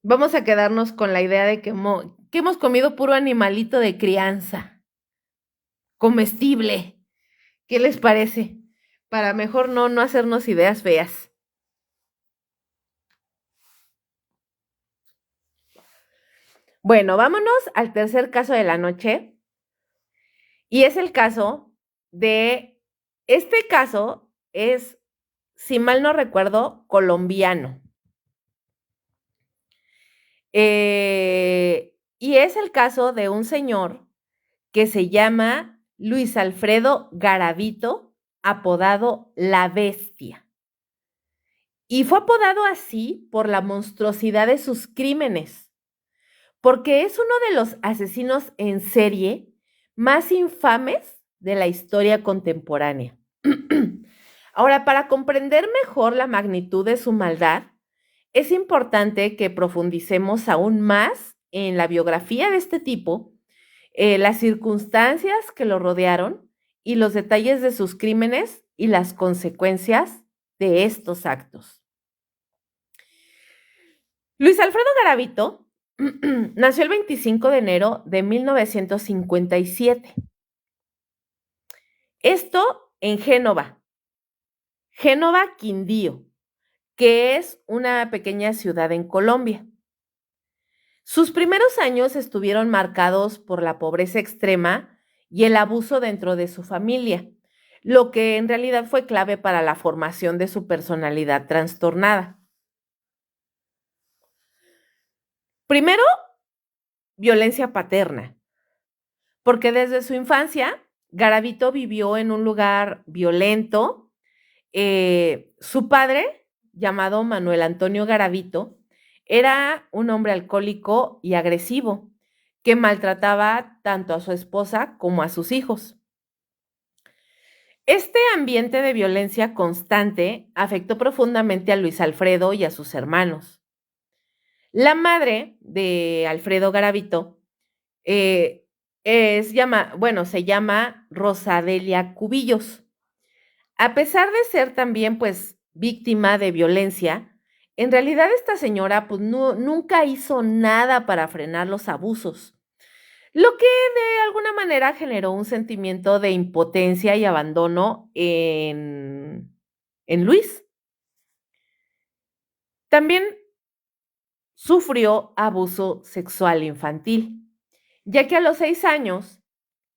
Speaker 1: Vamos a quedarnos con la idea de que hemos comido puro animalito de crianza, comestible. ¿Qué les parece? Para mejor no hacernos ideas feas. Bueno, vámonos al tercer caso de la noche. Y es el caso de, este caso es, si mal no recuerdo, colombiano. Y es el caso de un señor que se llama Luis Alfredo Garavito, apodado La Bestia. Y fue apodado así por la monstruosidad de sus crímenes, porque es uno de los asesinos en serie más infames de la historia contemporánea. Ahora, para comprender mejor la magnitud de su maldad, es importante que profundicemos aún más en la biografía de este tipo, las circunstancias que lo rodearon y los detalles de sus crímenes y las consecuencias de estos actos. Luis Alfredo Garavito nació el 25 de enero de 1957. Esto en Génova, Quindío, que es una pequeña ciudad en Colombia. Sus primeros años estuvieron marcados por la pobreza extrema y el abuso dentro de su familia, lo que en realidad fue clave para la formación de su personalidad trastornada. Primero, violencia paterna, porque desde su infancia, Garavito vivió en un lugar violento. Su padre, llamado Manuel Antonio Garavito, era un hombre alcohólico y agresivo que maltrataba tanto a su esposa como a sus hijos. Este ambiente de violencia constante afectó profundamente a Luis Alfredo y a sus hermanos. La madre de Alfredo Garavito se llama Rosadelia Cubillos. A pesar de ser también, pues, víctima de violencia, en realidad esta señora, pues, nunca hizo nada para frenar los abusos, lo que de alguna manera generó un sentimiento de impotencia y abandono en Luis. También sufrió abuso sexual infantil, ya que a los 6 años,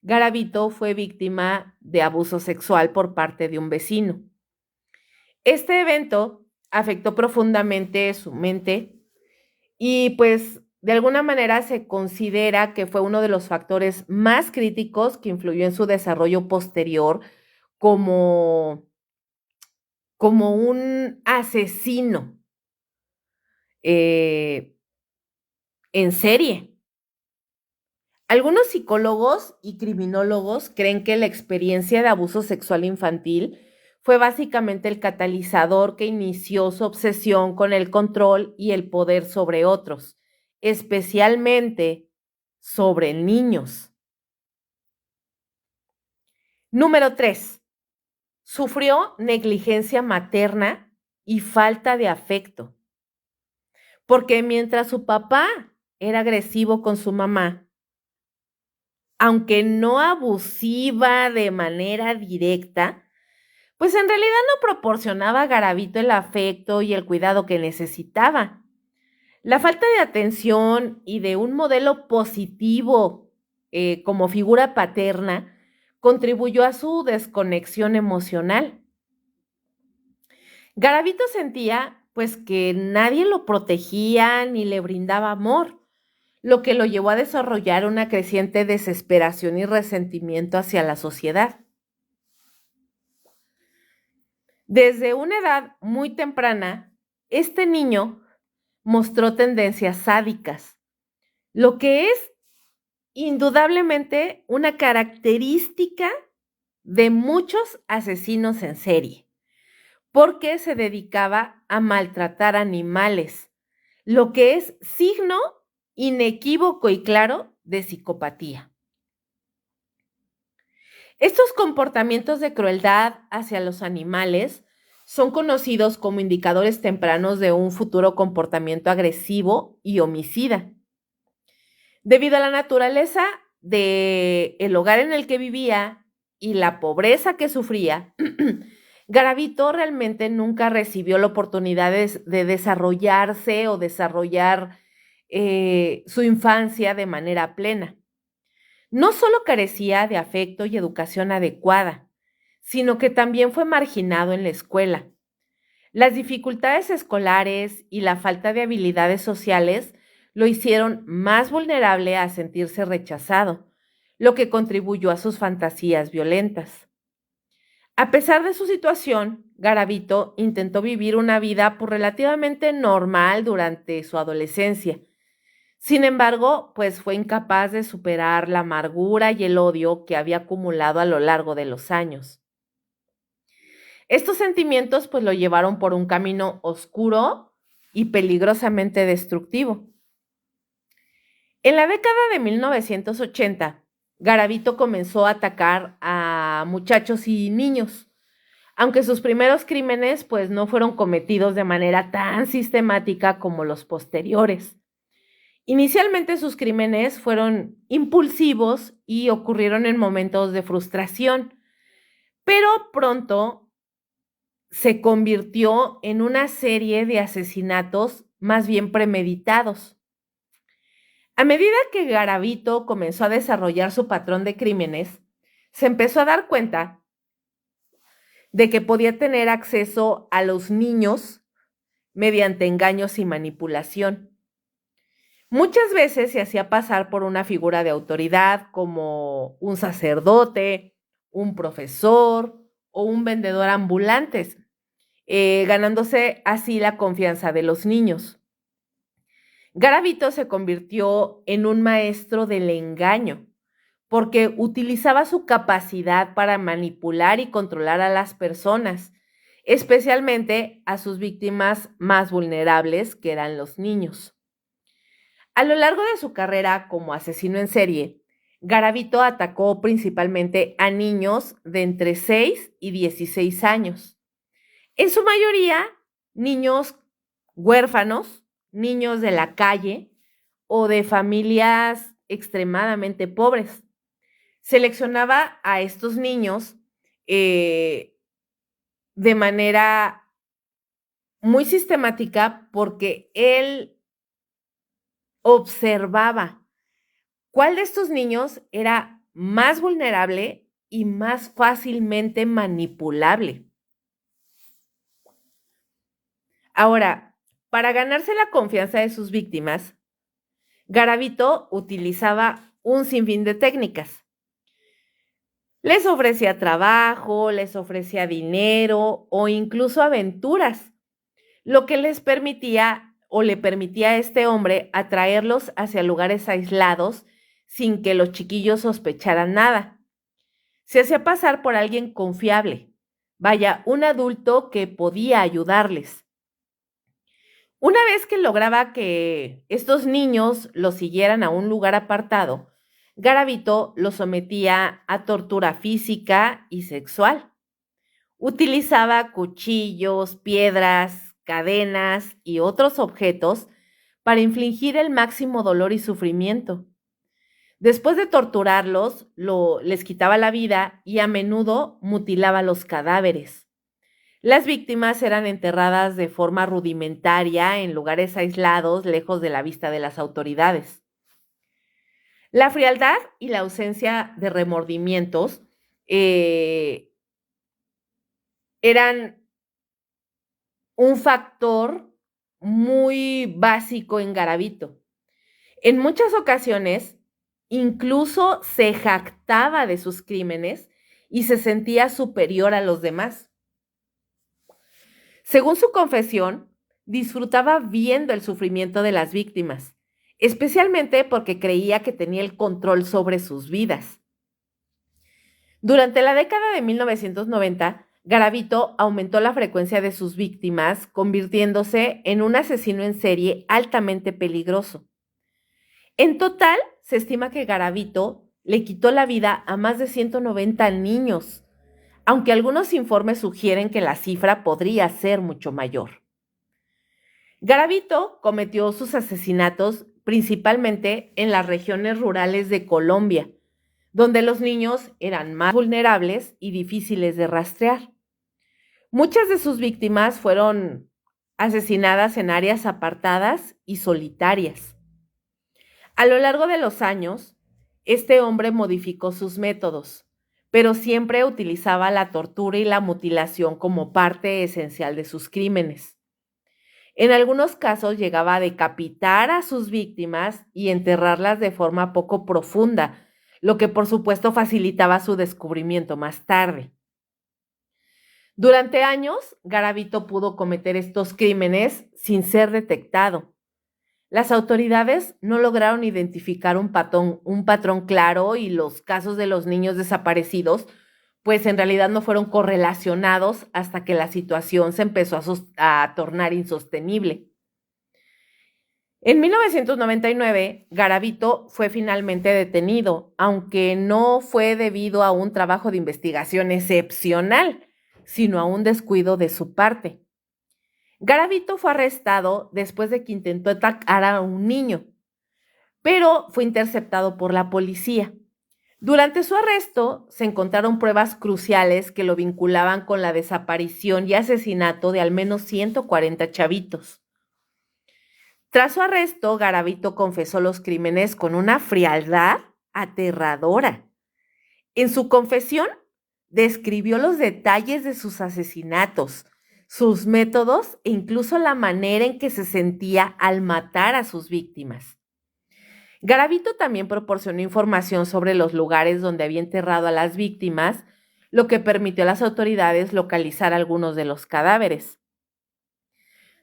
Speaker 1: Garavito fue víctima de abuso sexual por parte de un vecino. Este evento afectó profundamente su mente y pues de alguna manera se considera que fue uno de los factores más críticos que influyó en su desarrollo posterior como, como un asesino en serie. Algunos psicólogos y criminólogos creen que la experiencia de abuso sexual infantil fue básicamente el catalizador que inició su obsesión con el control y el poder sobre otros, especialmente sobre niños. Número 3. Sufrió negligencia materna y falta de afecto, porque mientras su papá era agresivo con su mamá, aunque no abusiva de manera directa, pues en realidad no proporcionaba a Garavito el afecto y el cuidado que necesitaba. La falta de atención y de un modelo positivo como figura paterna contribuyó a su desconexión emocional. Garavito sentía pues que nadie lo protegía ni le brindaba amor, lo que lo llevó a desarrollar una creciente desesperación y resentimiento hacia la sociedad. Desde una edad muy temprana, este niño mostró tendencias sádicas, lo que es indudablemente una característica de muchos asesinos en serie, porque se dedicaba a maltratar animales, lo que es signo inequívoco y claro de psicopatía. Estos comportamientos de crueldad hacia los animales son conocidos como indicadores tempranos de un futuro comportamiento agresivo y homicida. Debido a la naturaleza del hogar en el que vivía y la pobreza que sufría, Garavito realmente nunca recibió la oportunidad de desarrollarse o desarrollar su infancia de manera plena. No solo carecía de afecto y educación adecuada, sino que también fue marginado en la escuela. Las dificultades escolares y la falta de habilidades sociales lo hicieron más vulnerable a sentirse rechazado, lo que contribuyó a sus fantasías violentas. A pesar de su situación, Garavito intentó vivir una vida relativamente normal durante su adolescencia. Sin embargo, pues fue incapaz de superar la amargura y el odio que había acumulado a lo largo de los años. Estos sentimientos pues lo llevaron por un camino oscuro y peligrosamente destructivo. En la década de 1980, Garavito comenzó a atacar a muchachos y niños, aunque sus primeros crímenes pues no fueron cometidos de manera tan sistemática como los posteriores. Inicialmente sus crímenes fueron impulsivos y ocurrieron en momentos de frustración, pero pronto se convirtió en una serie de asesinatos más bien premeditados. A medida que Garavito comenzó a desarrollar su patrón de crímenes, se empezó a dar cuenta de que podía tener acceso a los niños mediante engaños y manipulación. Muchas veces se hacía pasar por una figura de autoridad como un sacerdote, un profesor o un vendedor ambulante, ganándose así la confianza de los niños. Garavito se convirtió en un maestro del engaño, porque utilizaba su capacidad para manipular y controlar a las personas, especialmente a sus víctimas más vulnerables, que eran los niños. A lo largo de su carrera como asesino en serie, Garavito atacó principalmente a niños de entre 6 y 16 años. En su mayoría, niños huérfanos, niños de la calle o de familias extremadamente pobres. Seleccionaba a estos niños de manera muy sistemática porque él observaba cuál de estos niños era más vulnerable y más fácilmente manipulable. Ahora, para ganarse la confianza de sus víctimas, Garavito utilizaba un sinfín de técnicas. Les ofrecía trabajo, les ofrecía dinero o incluso aventuras, lo que les permitía o le permitía a este hombre atraerlos hacia lugares aislados sin que los chiquillos sospecharan nada. Se hacía pasar por alguien confiable, vaya, un adulto que podía ayudarles. Una vez que lograba que estos niños lo siguieran a un lugar apartado, Garavito los sometía a tortura física y sexual. Utilizaba cuchillos, piedras, cadenas y otros objetos para infligir el máximo dolor y sufrimiento. Después de torturarlos, les quitaba la vida y a menudo mutilaba los cadáveres. Las víctimas eran enterradas de forma rudimentaria en lugares aislados, lejos de la vista de las autoridades. La frialdad y la ausencia de remordimientos eran un factor muy básico en Garavito. En muchas ocasiones, incluso se jactaba de sus crímenes y se sentía superior a los demás. Según su confesión, disfrutaba viendo el sufrimiento de las víctimas, especialmente porque creía que tenía el control sobre sus vidas. Durante la década de 1990, Garavito aumentó la frecuencia de sus víctimas, convirtiéndose en un asesino en serie altamente peligroso. En total, se estima que Garavito le quitó la vida a más de 190 niños, aunque algunos informes sugieren que la cifra podría ser mucho mayor. Garavito cometió sus asesinatos principalmente en las regiones rurales de Colombia, donde los niños eran más vulnerables y difíciles de rastrear. Muchas de sus víctimas fueron asesinadas en áreas apartadas y solitarias. A lo largo de los años, este hombre modificó sus métodos, pero siempre utilizaba la tortura y la mutilación como parte esencial de sus crímenes. En algunos casos llegaba a decapitar a sus víctimas y enterrarlas de forma poco profunda, lo que por supuesto facilitaba su descubrimiento más tarde. Durante años, Garavito pudo cometer estos crímenes sin ser detectado. Las autoridades no lograron identificar un patrón claro y los casos de los niños desaparecidos, pues en realidad no fueron correlacionados hasta que la situación se empezó a tornar insostenible. En 1999, Garavito fue finalmente detenido, aunque no fue debido a un trabajo de investigación excepcional, sino a un descuido de su parte. Garavito fue arrestado después de que intentó atacar a un niño, pero fue interceptado por la policía. Durante su arresto se encontraron pruebas cruciales que lo vinculaban con la desaparición y asesinato de al menos 140 chavitos. Tras su arresto, Garavito confesó los crímenes con una frialdad aterradora. En su confesión, describió los detalles de sus asesinatos, sus métodos e incluso la manera en que se sentía al matar a sus víctimas. Garavito también proporcionó información sobre los lugares donde había enterrado a las víctimas, lo que permitió a las autoridades localizar algunos de los cadáveres.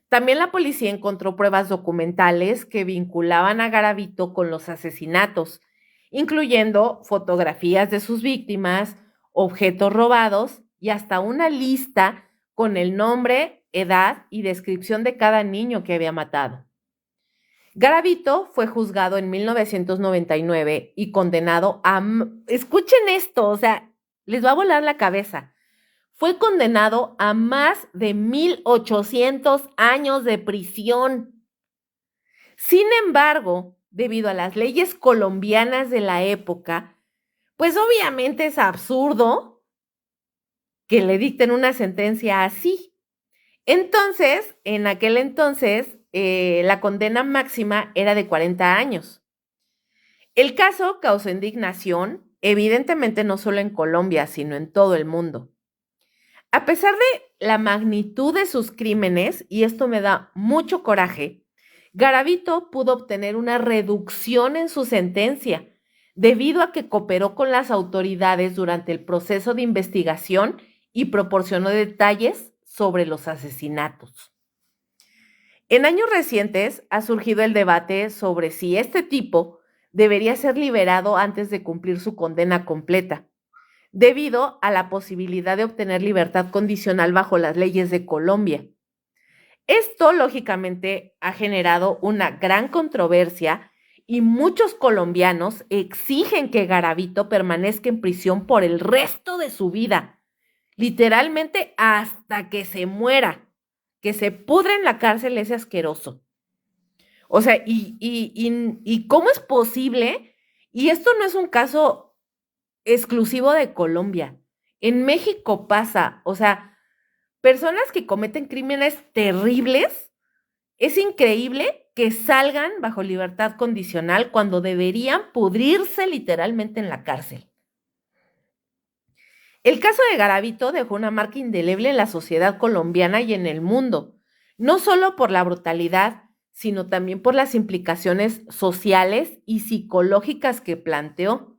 Speaker 1: También la policía encontró pruebas documentales que vinculaban a Garavito con los asesinatos, incluyendo fotografías de sus víctimas, objetos robados y hasta una lista con el nombre, edad y descripción de cada niño que había matado. Garavito fue juzgado en 1999 y condenado a... Escuchen esto, o sea, les va a volar la cabeza. Fue condenado a más de 1,800 años de prisión. Sin embargo, debido a las leyes colombianas de la época, pues obviamente es absurdo que le dicten una sentencia así. Entonces, en aquel entonces, la condena máxima era de 40 años. El caso causó indignación, evidentemente no solo en Colombia, sino en todo el mundo. A pesar de la magnitud de sus crímenes, y esto me da mucho coraje, Garavito pudo obtener una reducción en su sentencia debido a que cooperó con las autoridades durante el proceso de investigación y proporcionó detalles sobre los asesinatos. En años recientes ha surgido el debate sobre si este tipo debería ser liberado antes de cumplir su condena completa, debido a la posibilidad de obtener libertad condicional bajo las leyes de Colombia. Esto, lógicamente, ha generado una gran controversia y muchos colombianos exigen que Garavito permanezca en prisión por el resto de su vida, literalmente hasta que se muera, que se pudre en la cárcel ese asqueroso. O sea, ¿y cómo es posible? Y esto no es un caso exclusivo de Colombia. En México pasa, o sea, personas que cometen crímenes terribles, es increíble que salgan bajo libertad condicional cuando deberían pudrirse literalmente en la cárcel. El caso de Garavito dejó una marca indeleble en la sociedad colombiana y en el mundo, no solo por la brutalidad, sino también por las implicaciones sociales y psicológicas que planteó.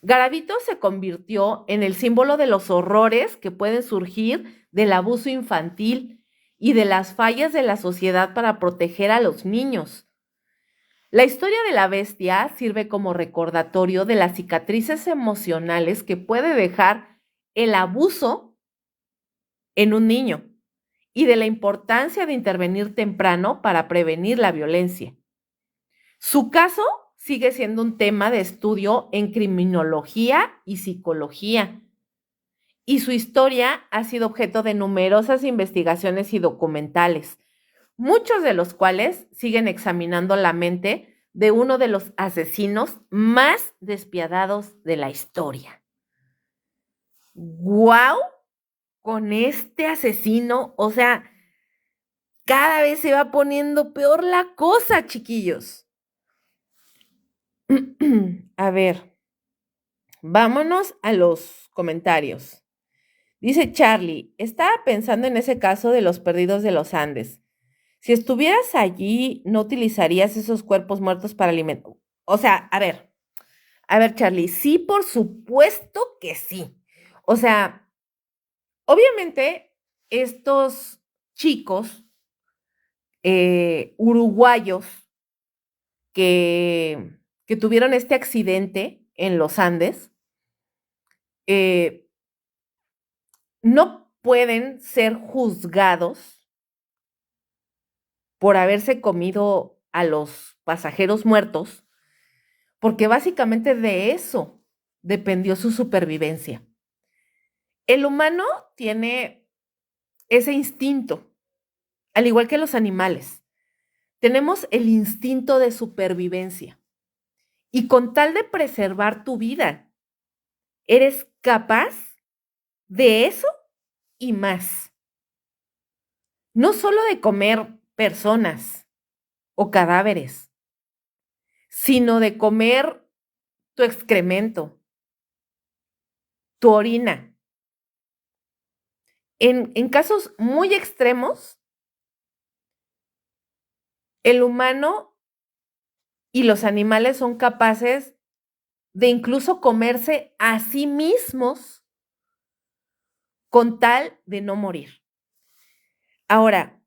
Speaker 1: Garavito se convirtió en el símbolo de los horrores que pueden surgir del abuso infantil y de las fallas de la sociedad para proteger a los niños. La historia de la bestia sirve como recordatorio de las cicatrices emocionales que puede dejar el abuso en un niño y de la importancia de intervenir temprano para prevenir la violencia. Su caso sigue siendo un tema de estudio en criminología y psicología, y su historia ha sido objeto de numerosas investigaciones y documentales, muchos de los cuales siguen examinando la mente de uno de los asesinos más despiadados de la historia. ¡Guau! Con este asesino, o sea, cada vez se va poniendo peor la cosa, chiquillos. A ver, vámonos a los comentarios. Dice Charlie, estaba pensando en ese caso de los perdidos de los Andes. Si estuvieras allí, ¿no utilizarías esos cuerpos muertos para alimentar? O sea, a ver, Charlie, sí, por supuesto que sí. O sea, obviamente estos chicos uruguayos que tuvieron este accidente en los Andes, no pueden ser juzgados por haberse comido a los pasajeros muertos, porque básicamente de eso dependió su supervivencia. El humano tiene ese instinto, al igual que los animales. Tenemos el instinto de supervivencia. Y con tal de preservar tu vida, eres capaz de eso y más. No solo de comer personas o cadáveres, sino de comer tu excremento, tu orina. En casos muy extremos, el humano y los animales son capaces de incluso comerse a sí mismos con tal de no morir. Ahora,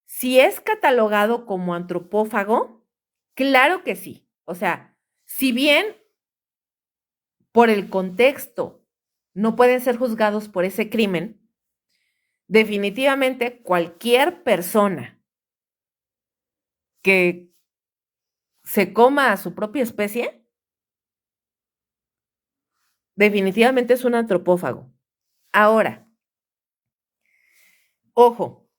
Speaker 1: si es catalogado como antropófago, claro que sí. O sea, si bien por el contexto no pueden ser juzgados por ese crimen, definitivamente cualquier persona que se coma a su propia especie, definitivamente es un antropófago. Ahora, ojo,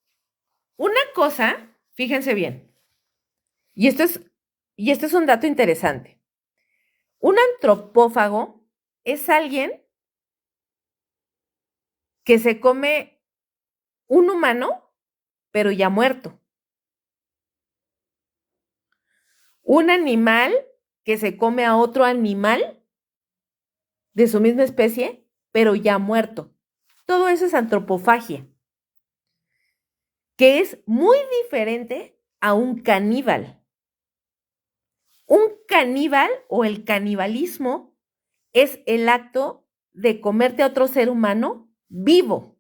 Speaker 1: una cosa, fíjense bien, y esto es un dato interesante. Un antropófago es alguien que se come un humano, pero ya muerto. Un animal que se come a otro animal de su misma especie, pero ya muerto. Todo eso es antropofagia, que es muy diferente a un caníbal. Un caníbal o el canibalismo es el acto de comerte a otro ser humano vivo.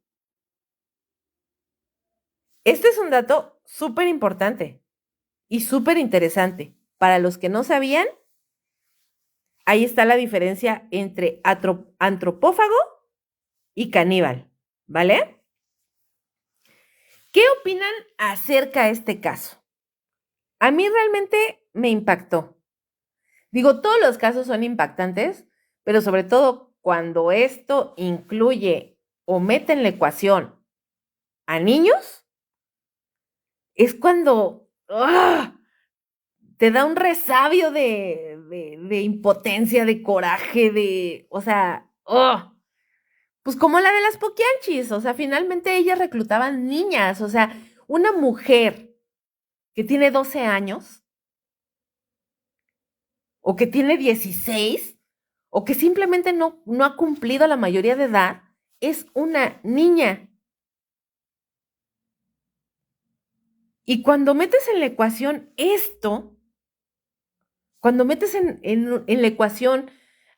Speaker 1: Este es un dato súper importante y súper interesante. Para los que no sabían, ahí está la diferencia entre antropófago y caníbal, ¿vale? ¿Qué opinan acerca de este caso? A mí realmente me impactó. Digo, todos los casos son impactantes, pero sobre todo cuando esto incluye o mete en la ecuación a niños, es cuando te da un resabio de impotencia, de coraje, o sea, pues como la de las Poquianchis, o sea, finalmente ellas reclutaban niñas, o sea, una mujer que tiene 12 años o que tiene 16 o que simplemente no ha cumplido la mayoría de edad, es una niña. Y cuando metes en la ecuación esto, cuando metes en la ecuación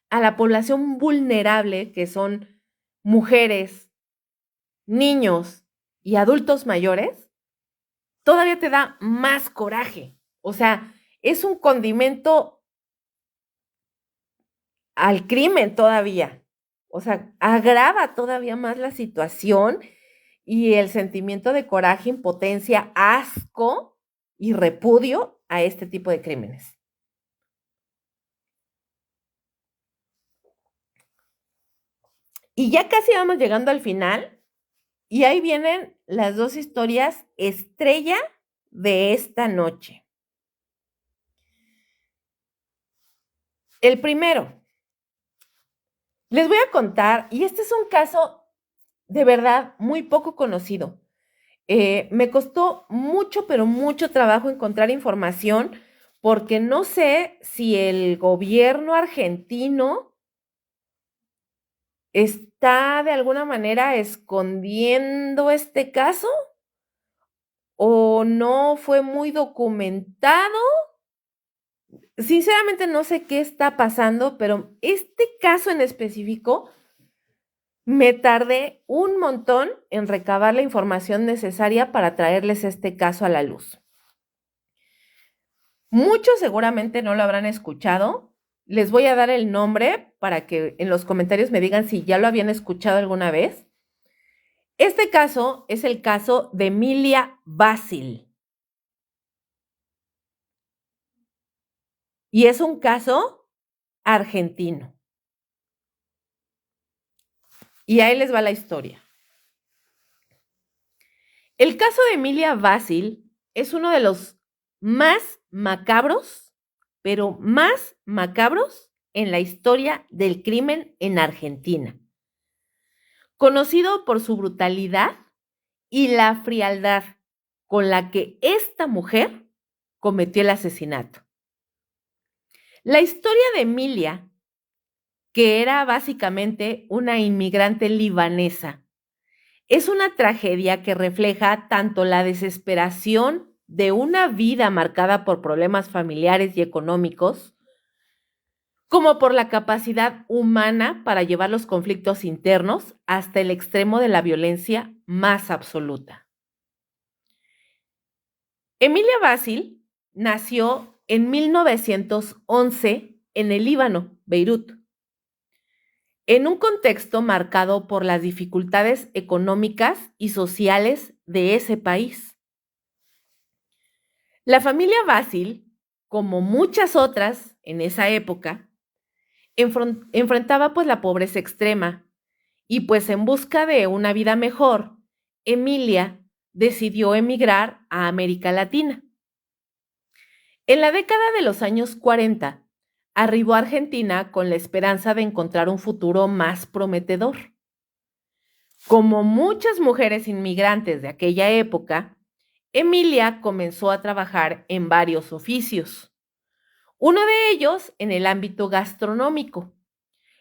Speaker 1: a la población vulnerable, que son mujeres, niños y adultos mayores, todavía te da más coraje. O sea, es un condimento al crimen todavía. O sea, agrava todavía más la situación y el sentimiento de coraje, impotencia, asco y repudio a este tipo de crímenes. Y ya casi vamos llegando al final y ahí vienen las dos historias estrella de esta noche. El primero, les voy a contar, y este es un caso de verdad muy poco conocido. Me costó mucho, pero mucho trabajo encontrar información porque no sé si el gobierno argentino está de alguna manera escondiendo este caso o no fue muy documentado. Sinceramente no sé qué está pasando, pero este caso en específico me tardé un montón en recabar la información necesaria para traerles este caso a la luz. Muchos seguramente no lo habrán escuchado. Les voy a dar el nombre para que en los comentarios me digan si ya lo habían escuchado alguna vez. Este caso es el caso de Emilia Basil. Y es un caso argentino. Y ahí les va la historia. El caso de Emilia Basil es uno de los más macabros, pero más macabros en la historia del crimen en Argentina. Conocido por su brutalidad y la frialdad con la que esta mujer cometió el asesinato. La historia de Emilia, que era básicamente una inmigrante libanesa, es una tragedia que refleja tanto la desesperación de una vida marcada por problemas familiares y económicos, como por la capacidad humana para llevar los conflictos internos hasta el extremo de la violencia más absoluta. Emilia Basil nació en 1911 en el Líbano, Beirut, en un contexto marcado por las dificultades económicas y sociales de ese país. La familia Basil, como muchas otras en esa época, enfrentaba pues la pobreza extrema y pues en busca de una vida mejor, Emilia decidió emigrar a América Latina. En la década de los años 40, arribó a Argentina con la esperanza de encontrar un futuro más prometedor. Como muchas mujeres inmigrantes de aquella época, Emilia comenzó a trabajar en varios oficios, uno de ellos en el ámbito gastronómico,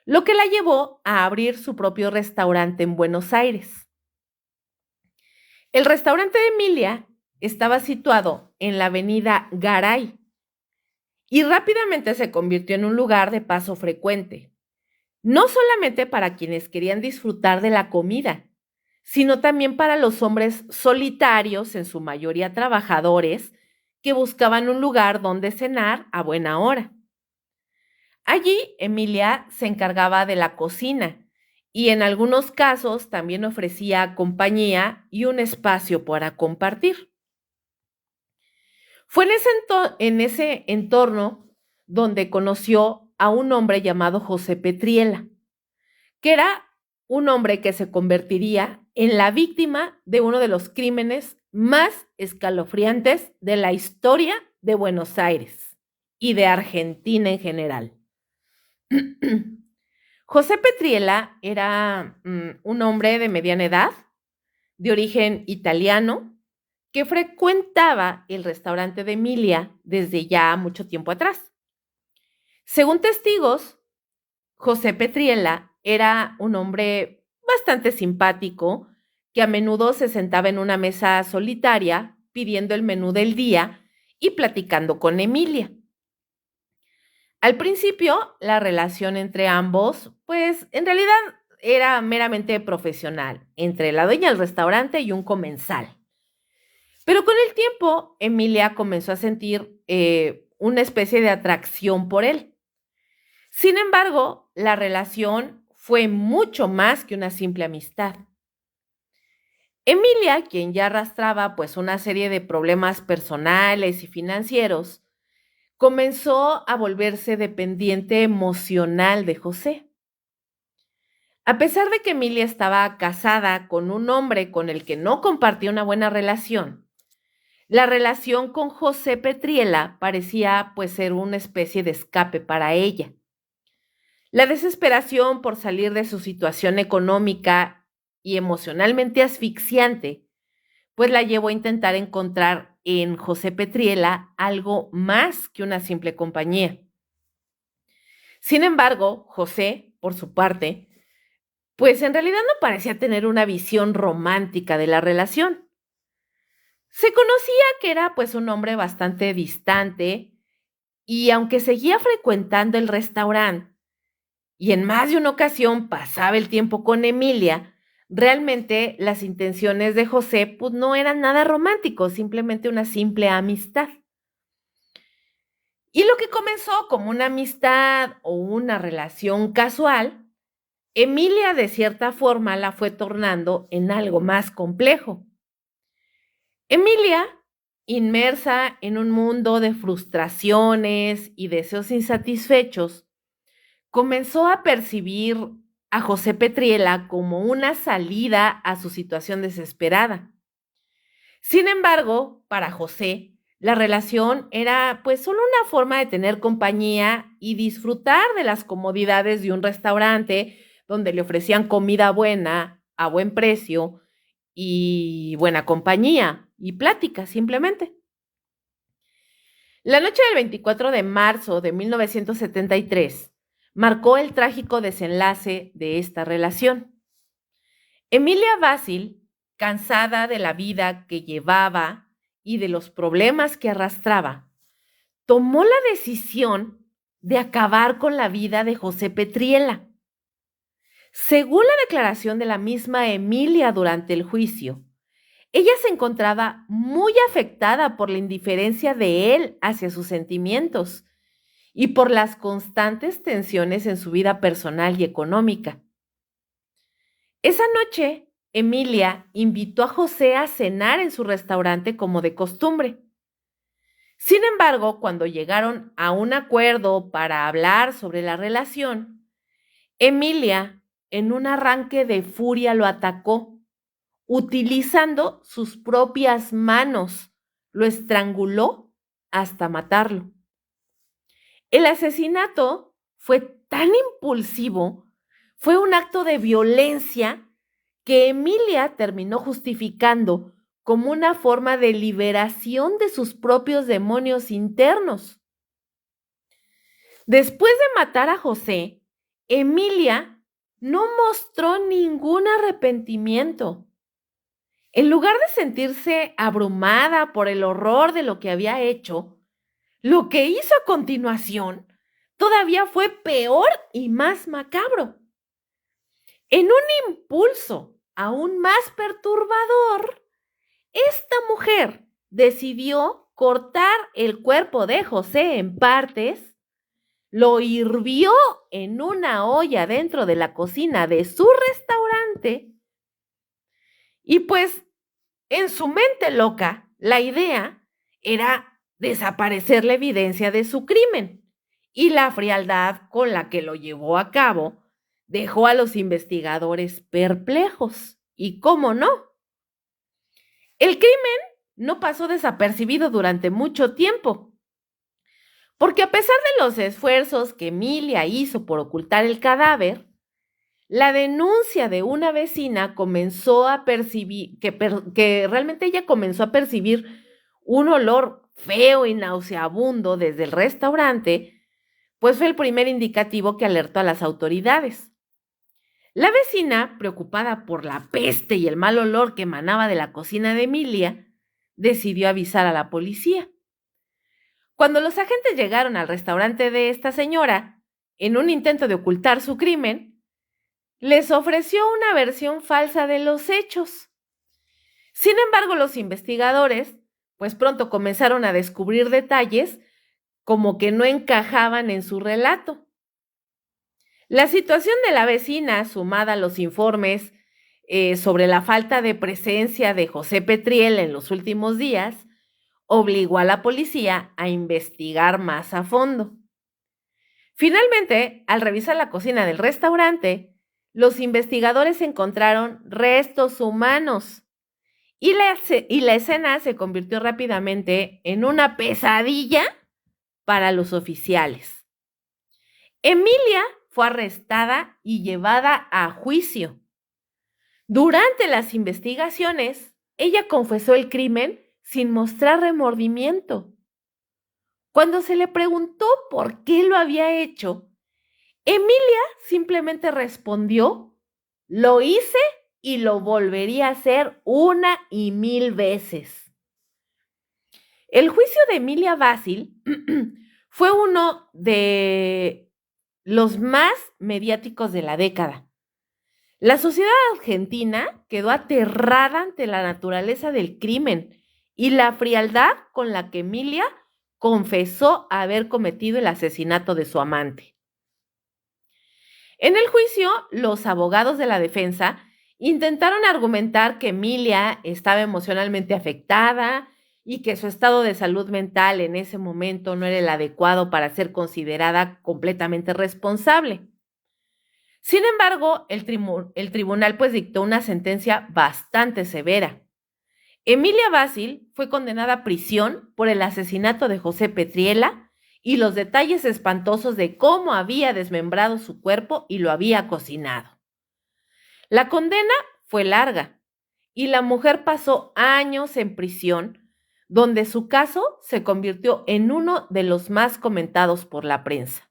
Speaker 1: lo que la llevó a abrir su propio restaurante en Buenos Aires. El restaurante de Emilia estaba situado en la avenida Garay y rápidamente se convirtió en un lugar de paso frecuente, no solamente para quienes querían disfrutar de la comida, sino también para los hombres solitarios, en su mayoría trabajadores, que buscaban un lugar donde cenar a buena hora. Allí, Emilia se encargaba de la cocina y en algunos casos también ofrecía compañía y un espacio para compartir. Fue en ese entorno donde conoció a un hombre llamado José Petriela, que era un hombre que se convertiría en la víctima de uno de los crímenes más escalofriantes de la historia de Buenos Aires y de Argentina en general. José Petriela era un hombre de mediana edad, de origen italiano, que frecuentaba el restaurante de Emilia desde ya mucho tiempo atrás. Según testigos, José Petriela era un hombre bastante simpático que a menudo se sentaba en una mesa solitaria pidiendo el menú del día y platicando con Emilia. Al principio, la relación entre ambos, pues en realidad era meramente profesional, entre la dueña del restaurante y un comensal. Pero con el tiempo, Emilia comenzó a sentir una especie de atracción por él. Sin embargo, la relación fue mucho más que una simple amistad. Emilia, quien ya arrastraba pues una serie de problemas personales y financieros, comenzó a volverse dependiente emocional de José. A pesar de que Emilia estaba casada con un hombre con el que no compartía una buena relación, la relación con José Petriela parecía pues ser una especie de escape para ella. La desesperación por salir de su situación económica y emocionalmente asfixiante, pues la llevó a intentar encontrar en José Petriela algo más que una simple compañía. Sin embargo, José, por su parte, pues en realidad no parecía tener una visión romántica de la relación. Se conocía que era pues un hombre bastante distante y aunque seguía frecuentando el restaurante y en más de una ocasión pasaba el tiempo con Emilia, realmente las intenciones de José pues no eran nada románticos, simplemente una simple amistad. Y lo que comenzó como una amistad o una relación casual, Emilia de cierta forma la fue tornando en algo más complejo. Emilia, inmersa en un mundo de frustraciones y deseos insatisfechos, comenzó a percibir a José Petriela como una salida a su situación desesperada. Sin embargo, para José, la relación era pues solo una forma de tener compañía y disfrutar de las comodidades de un restaurante donde le ofrecían comida buena, a buen precio y buena compañía y plática simplemente. La noche del 24 de marzo de 1973 marcó el trágico desenlace de esta relación. Emilia Basil, cansada de la vida que llevaba y de los problemas que arrastraba, tomó la decisión de acabar con la vida de José Petriela. Según la declaración de la misma Emilia durante el juicio, ella se encontraba muy afectada por la indiferencia de él hacia sus sentimientos y por las constantes tensiones en su vida personal y económica. Esa noche, Emilia invitó a José a cenar en su restaurante como de costumbre. Sin embargo, cuando llegaron a un acuerdo para hablar sobre la relación, Emilia, en un arranque de furia, lo atacó, utilizando sus propias manos. Lo estranguló hasta matarlo. El asesinato fue tan impulsivo, fue un acto de violencia que Emilia terminó justificando como una forma de liberación de sus propios demonios internos. Después de matar a José, Emilia no mostró ningún arrepentimiento. En lugar de sentirse abrumada por el horror de lo que había hecho, lo que hizo a continuación todavía fue peor y más macabro. En un impulso aún más perturbador, esta mujer decidió cortar el cuerpo de José en partes, lo hirvió en una olla dentro de la cocina de su restaurante y pues en su mente loca la idea era desaparecer la evidencia de su crimen y la frialdad con la que lo llevó a cabo dejó a los investigadores perplejos. ¿Y cómo no? El crimen no pasó desapercibido durante mucho tiempo, porque a pesar de los esfuerzos que Emilia hizo por ocultar el cadáver, la denuncia de una vecina comenzó a percibir, que realmente ella comenzó a percibir un olor feo y nauseabundo desde el restaurante, pues fue el primer indicativo que alertó a las autoridades. La vecina, preocupada por la peste y el mal olor que emanaba de la cocina de Emilia, decidió avisar a la policía. Cuando los agentes llegaron al restaurante de esta señora, en un intento de ocultar su crimen, les ofreció una versión falsa de los hechos. Sin embargo, los investigadores, pues pronto comenzaron a descubrir detalles como que no encajaban en su relato. La situación de la vecina, sumada a los informes sobre la falta de presencia de José Petriel en los últimos días, obligó a la policía a investigar más a fondo. Finalmente, al revisar la cocina del restaurante, los investigadores encontraron restos humanos y la escena se convirtió rápidamente en una pesadilla para los oficiales. Emilia fue arrestada y llevada a juicio. Durante las investigaciones, ella confesó el crimen sin mostrar remordimiento. Cuando se le preguntó por qué lo había hecho, Emilia simplemente respondió: lo hice y lo volvería a hacer 1,000 veces. El juicio de Emilia Basil fue uno de los más mediáticos de la década. La sociedad argentina quedó aterrada ante la naturaleza del crimen y la frialdad con la que Emilia confesó haber cometido el asesinato de su amante. En el juicio, los abogados de la defensa intentaron argumentar que Emilia estaba emocionalmente afectada y que su estado de salud mental en ese momento no era el adecuado para ser considerada completamente responsable. Sin embargo, el tribunal pues dictó una sentencia bastante severa. Emilia Basil fue condenada a prisión por el asesinato de José Petriela y los detalles espantosos de cómo había desmembrado su cuerpo y lo había cocinado. La condena fue larga y la mujer pasó años en prisión, donde su caso se convirtió en uno de los más comentados por la prensa.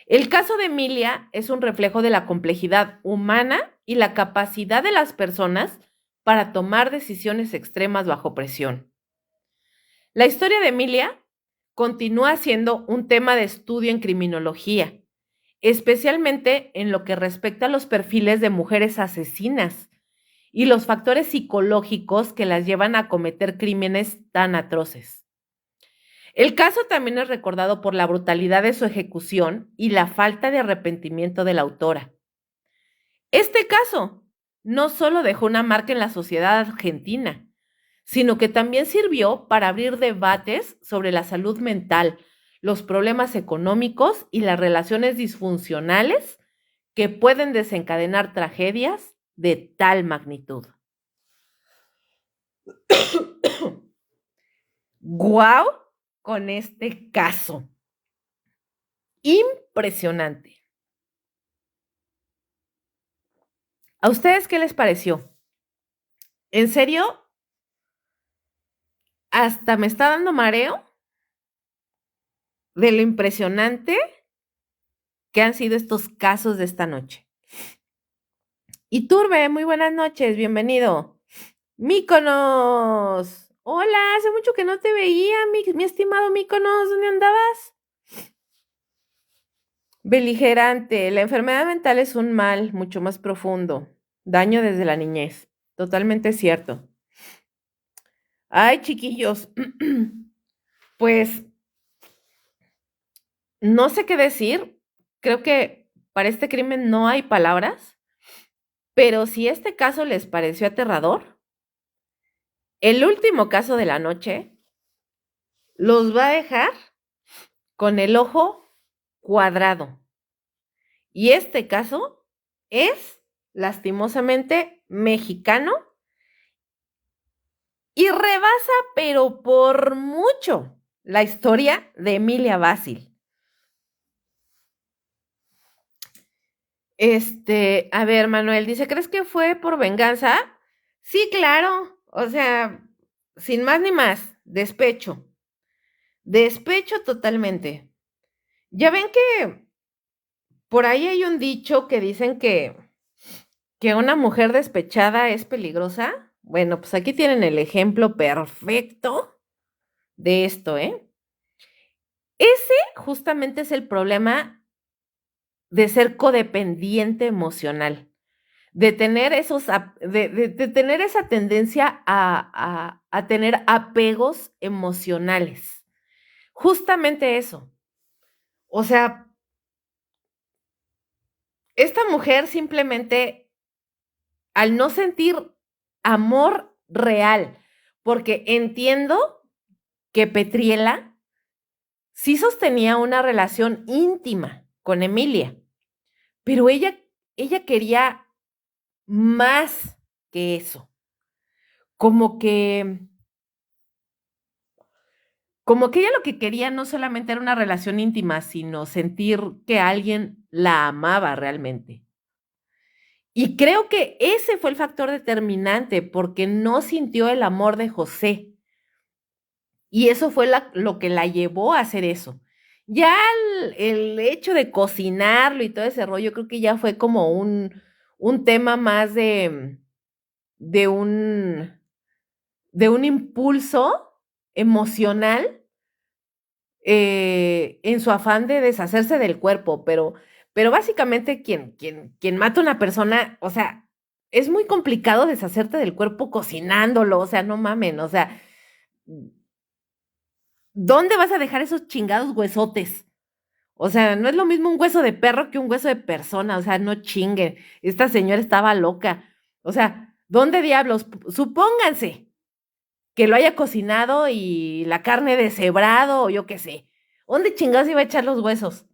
Speaker 1: El caso de Emilia es un reflejo de la complejidad humana y la capacidad de las personas para tomar decisiones extremas bajo presión. La historia de Emilia continúa siendo un tema de estudio en criminología, especialmente en lo que respecta a los perfiles de mujeres asesinas y los factores psicológicos que las llevan a cometer crímenes tan atroces. El caso también es recordado por la brutalidad de su ejecución y la falta de arrepentimiento de la autora. Este caso no solo dejó una marca en la sociedad argentina, sino que también sirvió para abrir debates sobre la salud mental, los problemas económicos y las relaciones disfuncionales que pueden desencadenar tragedias de tal magnitud. ¡Guau! Con este caso. Impresionante. ¿A ustedes qué les pareció? ¿En serio? Hasta me está dando mareo de lo impresionante que han sido estos casos de esta noche. Y Turbe, muy buenas noches, bienvenido. Míconos. Hola, hace mucho que no te veía, mi estimado Míconos, ¿dónde andabas? Beligerante, la enfermedad mental es un mal mucho más profundo, daño desde la niñez, totalmente cierto. Ay, chiquillos, pues no sé qué decir, creo que para este crimen no hay palabras, pero si este caso les pareció aterrador, el último caso de la noche los va a dejar con el ojo cuadrado. Y este caso es lastimosamente mexicano y rebasa, pero por mucho, la historia de Emilia Basil. A ver, Manuel dice, ¿crees que fue por venganza? Sí, claro, o sea, sin más ni más, despecho. Despecho totalmente. Ya ven que por ahí hay un dicho que dicen que una mujer despechada es peligrosa. Bueno, pues aquí tienen el ejemplo perfecto de esto, ¿eh? Ese justamente es el problema de ser codependiente emocional, de tener de tener esa tendencia a tener apegos emocionales. Justamente eso. O sea, esta mujer simplemente, al no sentir amor real, porque entiendo que Petriela sí sostenía una relación íntima con Emilia, pero ella quería más que eso. Como que, como que ella lo que quería no solamente era una relación íntima, sino sentir que alguien la amaba realmente. Y creo que ese fue el factor determinante, porque no sintió el amor de José. Y eso fue lo que la llevó a hacer eso. Ya el hecho de cocinarlo y todo ese rollo, creo que ya fue como un tema más de un, de un impulso emocional en su afán de deshacerse del cuerpo, pero básicamente quien mata a una persona, o sea, es muy complicado deshacerte del cuerpo cocinándolo, o sea, no mamen, o sea, ¿Dónde vas a dejar esos chingados huesotes? O sea, no es lo mismo un hueso de perro que un hueso de persona, o sea, no chingue. Esta señora estaba loca. O sea, ¿dónde diablos? Supónganse que lo haya cocinado y la carne deshebrado o yo qué sé. ¿Dónde chingados iba a echar los huesos?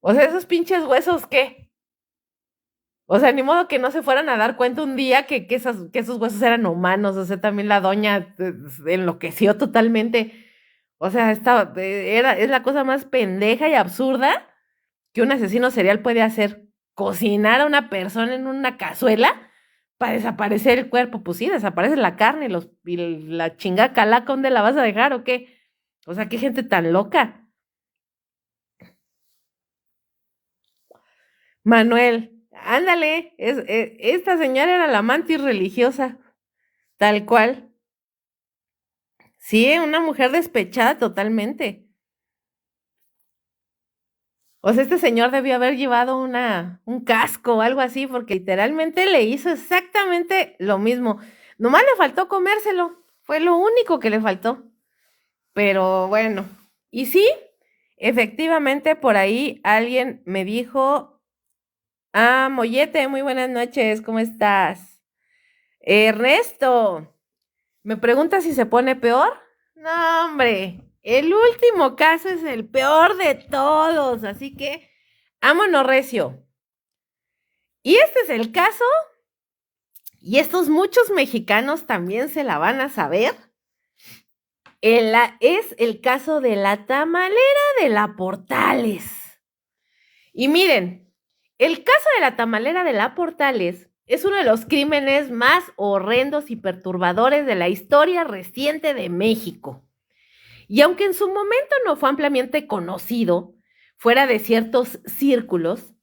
Speaker 1: O sea, esos pinches huesos, ¿qué? O sea, ni modo que no se fueran a dar cuenta un día que esos huesos eran humanos. O sea, también la doña enloqueció totalmente. O sea, es la cosa más pendeja y absurda que un asesino serial puede hacer. Cocinar a una persona en una cazuela para desaparecer el cuerpo. Pues sí, desaparece la carne y la chingada calaca, ¿dónde la vas a dejar o qué? O sea, qué gente tan loca. Manuel, ándale, esta señora era la mantis religiosa, tal cual. Sí, una mujer despechada totalmente. O sea, este señor debió haber llevado un casco o algo así, porque literalmente le hizo exactamente lo mismo. Nomás le faltó comérselo. Fue lo único que le faltó. Pero bueno. Y sí, efectivamente, por ahí alguien me dijo, Mollete, muy buenas noches, ¿cómo estás? Ernesto, ¿me preguntas si se pone peor? No, hombre, el último caso es el peor de todos, así que vámonos recio. Y este es el caso, y estos muchos mexicanos también se la van a saber. Es el caso de la tamalera de la Portales. Y miren, el caso de la tamalera de la Portales es uno de los crímenes más horrendos y perturbadores de la historia reciente de México. Y aunque en su momento no fue ampliamente conocido, fuera de ciertos círculos,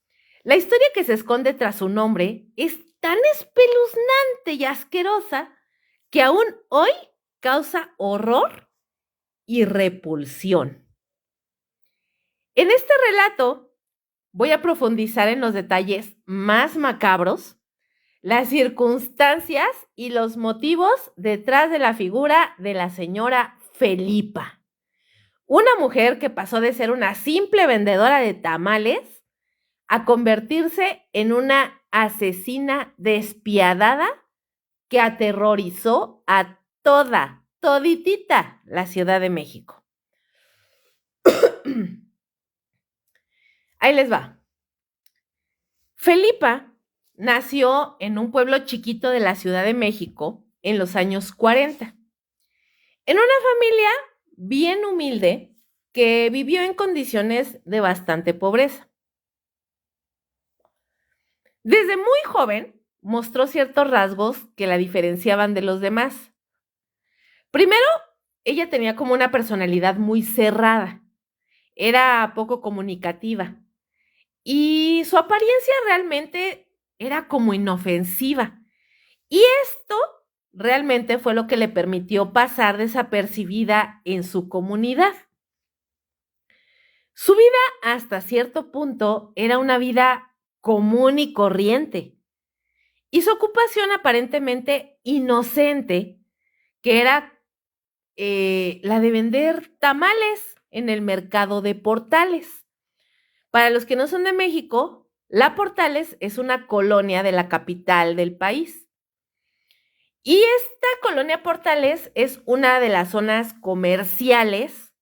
Speaker 1: la historia que se esconde tras su nombre es tan espeluznante y asquerosa que aún hoy causa horror y repulsión. En este relato voy a profundizar en los detalles más macabros, las circunstancias y los motivos detrás de la figura de la señora Felipa. Una mujer que pasó de ser una simple vendedora de tamales a convertirse en una asesina despiadada que aterrorizó a toditita la Ciudad de México. Ahí les va. Felipa nació en un pueblo chiquito de la Ciudad de México en los años 40, en una familia bien humilde que vivió en condiciones de bastante pobreza. Desde muy joven mostró ciertos rasgos que la diferenciaban de los demás. Primero, ella tenía como una personalidad muy cerrada, era poco comunicativa y su apariencia realmente era como inofensiva. Y esto realmente fue lo que le permitió pasar desapercibida en su comunidad. Su vida hasta cierto punto era una vida común y corriente. Y su ocupación aparentemente inocente, que era la de vender tamales en el mercado de Portales. Para los que no son de México, la Portales es una colonia de la capital del país. Y esta colonia Portales es una de las zonas comerciales,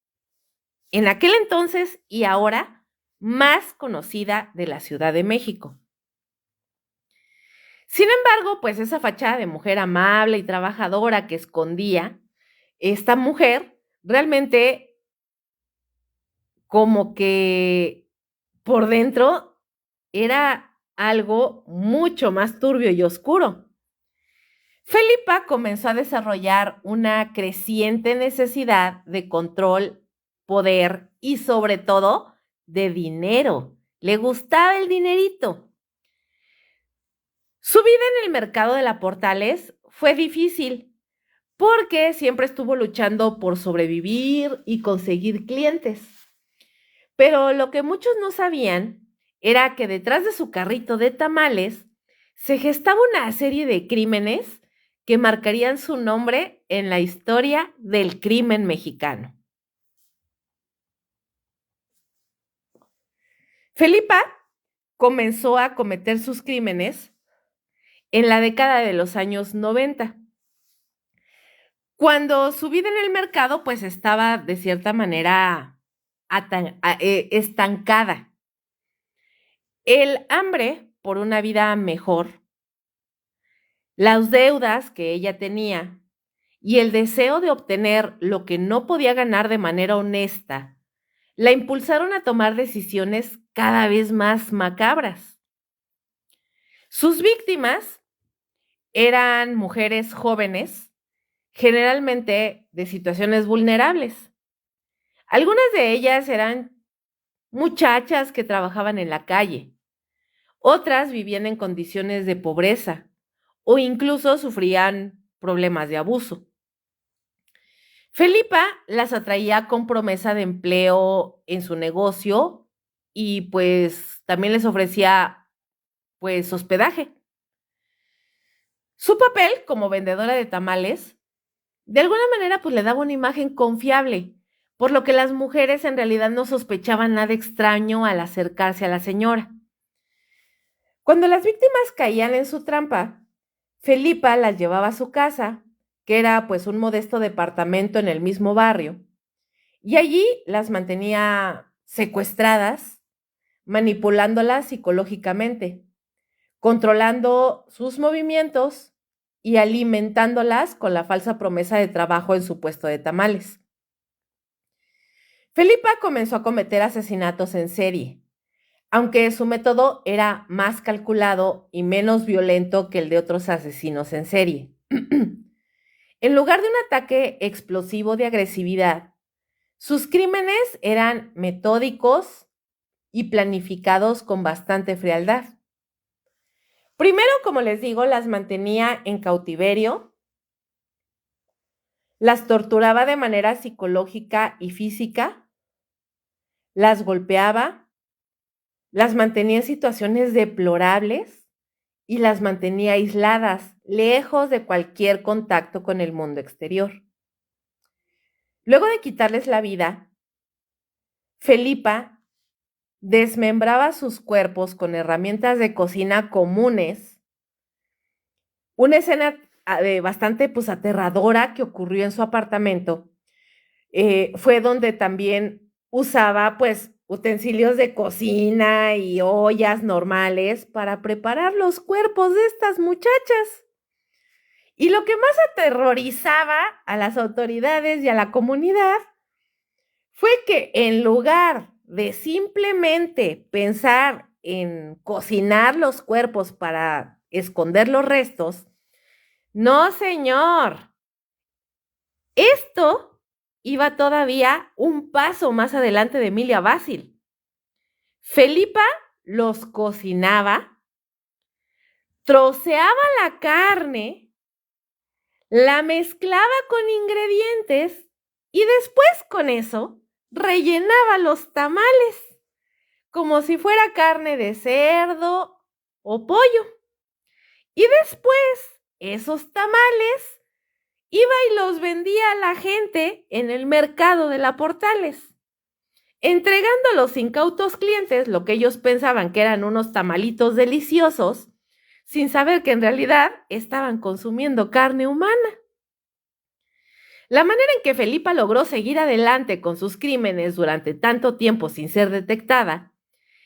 Speaker 1: en aquel entonces y ahora, más conocida de la Ciudad de México. Sin embargo, pues esa fachada de mujer amable y trabajadora que escondía, esta mujer realmente como que por dentro era algo mucho más turbio y oscuro. Felipa comenzó a desarrollar una creciente necesidad de control, poder y sobre todo de dinero. Le gustaba el dinerito. Su vida en el mercado de la Portales fue difícil porque siempre estuvo luchando por sobrevivir y conseguir clientes. Pero lo que muchos no sabían era que detrás de su carrito de tamales se gestaba una serie de crímenes que marcarían su nombre en la historia del crimen mexicano. Felipa comenzó a cometer sus crímenes en la década de los años 90, cuando su vida en el mercado pues estaba de cierta manera estancada. El hambre por una vida mejor, las deudas que ella tenía y el deseo de obtener lo que no podía ganar de manera honesta la impulsaron a tomar decisiones cada vez más macabras. Sus víctimas eran mujeres jóvenes, generalmente de situaciones vulnerables. Algunas de ellas eran muchachas que trabajaban en la calle, otras vivían en condiciones de pobreza o incluso sufrían problemas de abuso. Felipa las atraía con promesa de empleo en su negocio y pues también les ofrecía pues hospedaje. Su papel como vendedora de tamales de alguna manera pues le daba una imagen confiable, por lo que las mujeres en realidad no sospechaban nada extraño al acercarse a la señora. Cuando las víctimas caían en su trampa, Felipa las llevaba a su casa, que era pues un modesto departamento en el mismo barrio, y allí las mantenía secuestradas, manipulándolas psicológicamente, controlando sus movimientos y alimentándolas con la falsa promesa de trabajo en su puesto de tamales. Felipa comenzó a cometer asesinatos en serie, aunque su método era más calculado y menos violento que el de otros asesinos en serie. En lugar de un ataque explosivo de agresividad, sus crímenes eran metódicos y planificados con bastante frialdad. Primero, como les digo, las mantenía en cautiverio, las torturaba de manera psicológica y física, las golpeaba, las mantenía en situaciones deplorables y las mantenía aisladas, lejos de cualquier contacto con el mundo exterior. Luego de quitarles la vida, Felipa desmembraba sus cuerpos con herramientas de cocina comunes, una escena bastante pues aterradora que ocurrió en su apartamento. Fue donde también usaba pues utensilios de cocina y ollas normales para preparar los cuerpos de estas muchachas. Y lo que más aterrorizaba a las autoridades y a la comunidad fue que en lugar de simplemente pensar en cocinar los cuerpos para esconder los restos, no, señor. Esto iba todavía un paso más adelante de Emilia Basil. Felipa los cocinaba, troceaba la carne, la mezclaba con ingredientes y después con eso rellenaba los tamales como si fuera carne de cerdo o pollo. Y después esos tamales iba y los vendía a la gente en el mercado de la Portales, entregando a los incautos clientes lo que ellos pensaban que eran unos tamalitos deliciosos, sin saber que en realidad estaban consumiendo carne humana. La manera en que Felipa logró seguir adelante con sus crímenes durante tanto tiempo sin ser detectada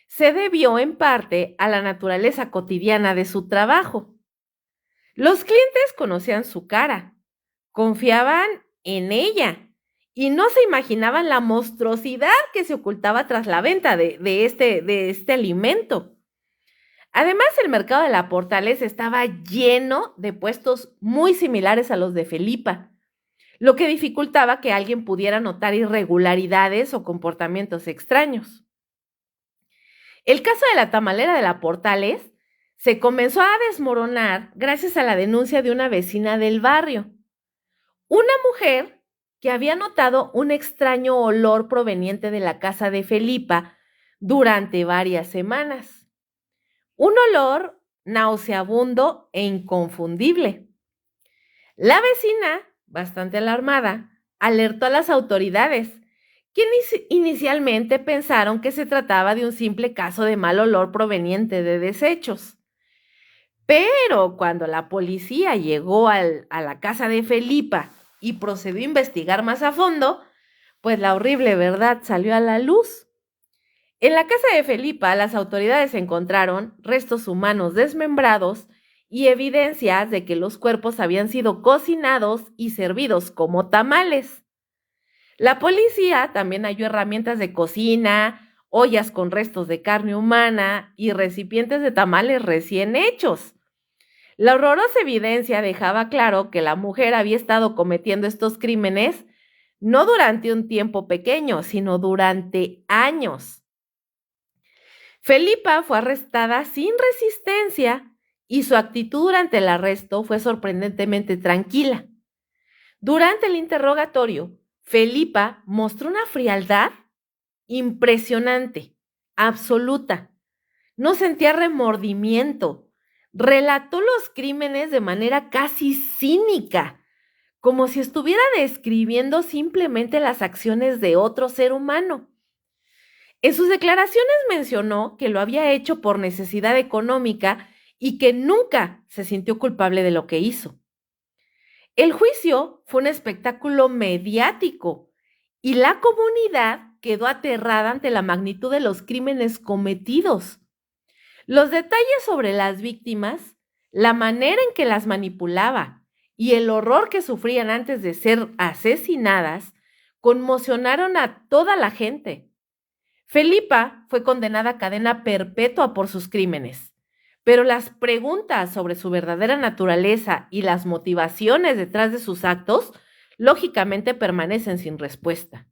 Speaker 1: se debió en parte a la naturaleza cotidiana de su trabajo. Los clientes conocían su cara, confiaban en ella y no se imaginaban la monstruosidad que se ocultaba tras la venta de este alimento. Además, el mercado de la Portales estaba lleno de puestos muy similares a los de Felipa, lo que dificultaba que alguien pudiera notar irregularidades o comportamientos extraños. El caso de la tamalera de la Portales se comenzó a desmoronar gracias a la denuncia de una vecina del barrio. Una mujer que había notado un extraño olor proveniente de la casa de Felipa durante varias semanas. Un olor nauseabundo e inconfundible. La vecina, bastante alarmada, alertó a las autoridades, quienes inicialmente pensaron que se trataba de un simple caso de mal olor proveniente de desechos. Pero cuando la policía llegó a la casa de Felipa y procedió a investigar más a fondo, pues la horrible verdad salió a la luz. En la casa de Felipa, las autoridades encontraron restos humanos desmembrados y evidencias de que los cuerpos habían sido cocinados y servidos como tamales. La policía también halló herramientas de cocina, ollas con restos de carne humana y recipientes de tamales recién hechos. La horrorosa evidencia dejaba claro que la mujer había estado cometiendo estos crímenes no durante un tiempo pequeño, sino durante años. Felipa fue arrestada sin resistencia y su actitud durante el arresto fue sorprendentemente tranquila. Durante el interrogatorio, Felipa mostró una frialdad impresionante, absoluta. No sentía remordimiento. Relató los crímenes de manera casi cínica, como si estuviera describiendo simplemente las acciones de otro ser humano. En sus declaraciones mencionó que lo había hecho por necesidad económica y que nunca se sintió culpable de lo que hizo. El juicio fue un espectáculo mediático y la comunidad quedó aterrada ante la magnitud de los crímenes cometidos. Los detalles sobre las víctimas, la manera en que las manipulaba y el horror que sufrían antes de ser asesinadas conmocionaron a toda la gente. Felipa fue condenada a cadena perpetua por sus crímenes, pero las preguntas sobre su verdadera naturaleza y las motivaciones detrás de sus actos, lógicamente permanecen sin respuesta.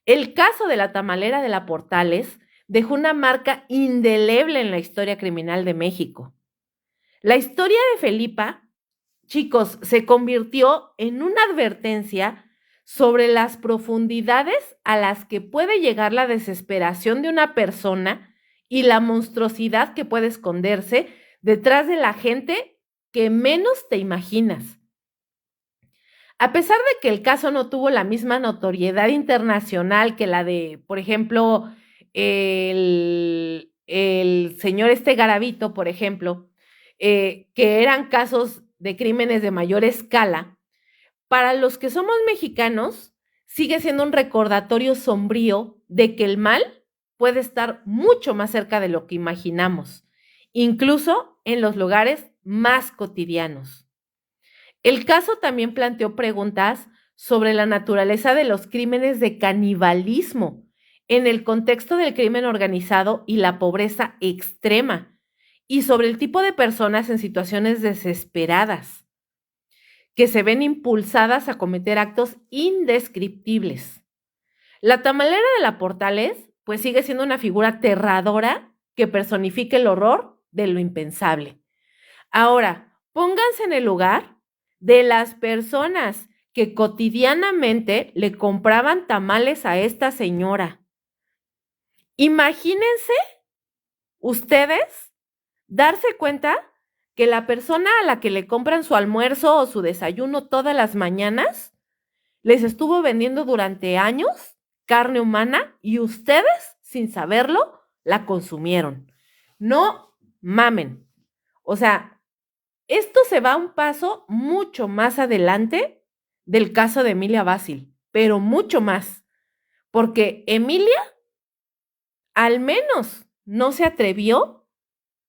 Speaker 1: El caso de la tamalera de la Portales dejó una marca indeleble en la historia criminal de México. La historia de Felipa, chicos, se convirtió en una advertencia sobre las profundidades a las que puede llegar la desesperación de una persona y la monstruosidad que puede esconderse detrás de la gente que menos te imaginas. A pesar de que el caso no tuvo la misma notoriedad internacional que la de, por ejemplo, el señor Garavito, por ejemplo, que eran casos de crímenes de mayor escala, para los que somos mexicanos, sigue siendo un recordatorio sombrío de que el mal puede estar mucho más cerca de lo que imaginamos, incluso en los lugares más cotidianos. El caso también planteó preguntas sobre la naturaleza de los crímenes de canibalismo en el contexto del crimen organizado y la pobreza extrema, y sobre el tipo de personas en situaciones desesperadas que se ven impulsadas a cometer actos indescriptibles. La tamalera de la Portales, pues sigue siendo una figura aterradora que personifica el horror de lo impensable. Ahora, pónganse en el lugar de las personas que cotidianamente le compraban tamales a esta señora. Imagínense ustedes darse cuenta que la persona a la que le compran su almuerzo o su desayuno todas las mañanas les estuvo vendiendo durante años carne humana y ustedes, sin saberlo, la consumieron. No mamen. O sea, esto se va un paso mucho más adelante del caso de Emilia Basil, pero mucho más, porque Emilia al menos no se atrevió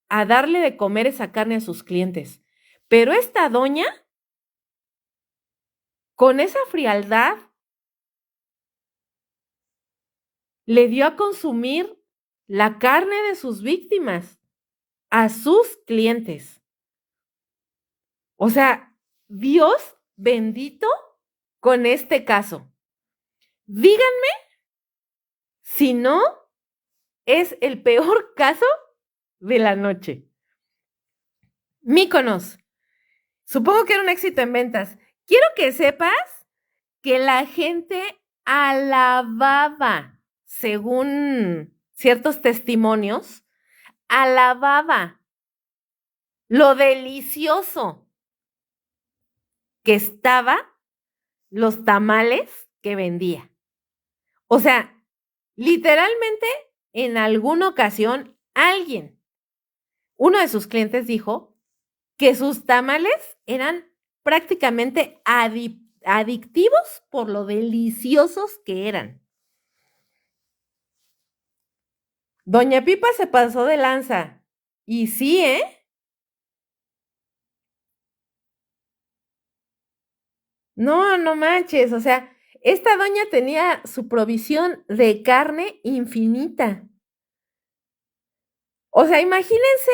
Speaker 1: a darle de comer esa carne a sus clientes, pero esta doña, con esa frialdad, le dio a consumir la carne de sus víctimas a sus clientes. O sea, Dios bendito con este caso. Díganme si no es el peor caso de la noche. Míconos. Supongo que era un éxito en ventas. Quiero que sepas que la gente alababa, según ciertos testimonios, alababa lo delicioso que estaba los tamales que vendía. O sea, literalmente en alguna ocasión uno de sus clientes dijo que sus tamales eran prácticamente adictivos por lo deliciosos que eran. Doña Pipa se pasó de lanza. Y sí, ¿eh? No, no manches. O sea, esta doña tenía su provisión de carne infinita. O sea, imagínense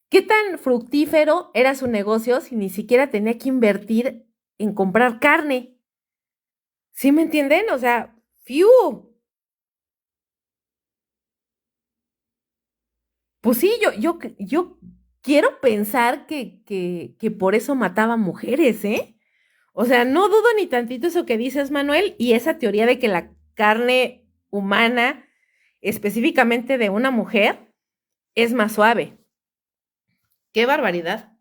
Speaker 1: qué tan fructífero era su negocio si ni siquiera tenía que invertir en comprar carne. ¿Sí me entienden? O sea, ¡fiu! Pues sí, yo quiero pensar que por eso mataba mujeres, ¿eh? O sea, no dudo ni tantito eso que dices, Manuel, y esa teoría de que la carne humana, específicamente de una mujer, es más suave. ¡Qué barbaridad!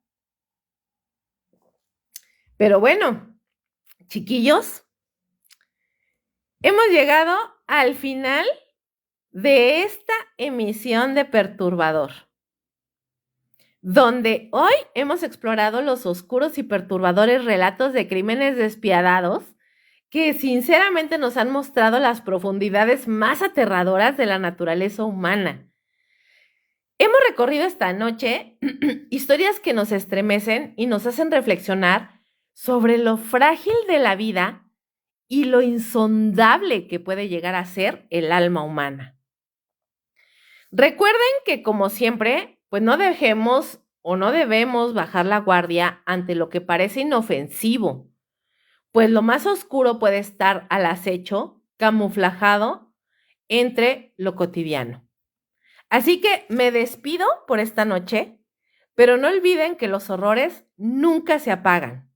Speaker 1: Pero bueno, chiquillos, hemos llegado al final de esta emisión de Perturbador, donde hoy hemos explorado los oscuros y perturbadores relatos de crímenes despiadados que sinceramente nos han mostrado las profundidades más aterradoras de la naturaleza humana. Hemos recorrido esta noche historias que nos estremecen y nos hacen reflexionar sobre lo frágil de la vida y lo insondable que puede llegar a ser el alma humana. Recuerden que, como siempre, pues no dejemos o no debemos bajar la guardia ante lo que parece inofensivo, pues lo más oscuro puede estar al acecho, camuflajado entre lo cotidiano. Así que me despido por esta noche, pero no olviden que los horrores nunca se apagan.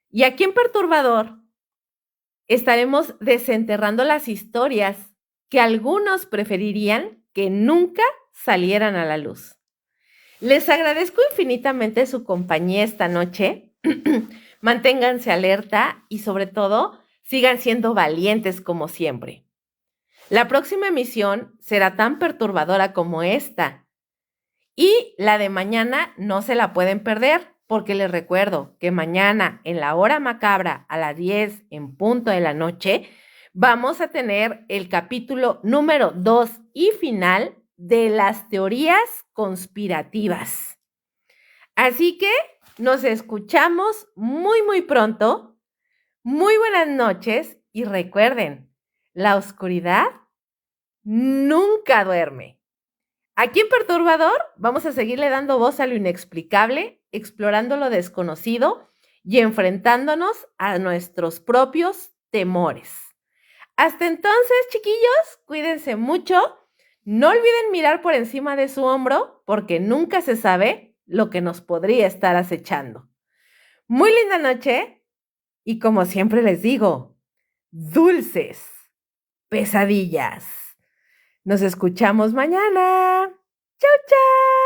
Speaker 1: Y aquí en Perturbador estaremos desenterrando las historias que algunos preferirían que nunca salieran a la luz. Les agradezco infinitamente su compañía esta noche. Manténganse alerta y sobre todo sigan siendo valientes como siempre. La próxima emisión será tan perturbadora como esta y la de mañana no se la pueden perder porque les recuerdo que mañana en la hora macabra a las 10 en punto de la noche vamos a tener el capítulo número 2 y final de las teorías conspirativas. Así que nos escuchamos muy, muy pronto. Muy buenas noches y recuerden, la oscuridad nunca duerme. Aquí en Perturbador vamos a seguirle dando voz a lo inexplicable, explorando lo desconocido y enfrentándonos a nuestros propios temores. Hasta entonces, chiquillos, cuídense mucho. No olviden mirar por encima de su hombro porque nunca se sabe lo que nos podría estar acechando. Muy linda noche y como siempre les digo, dulces pesadillas. Nos escuchamos mañana. ¡Chao, chao!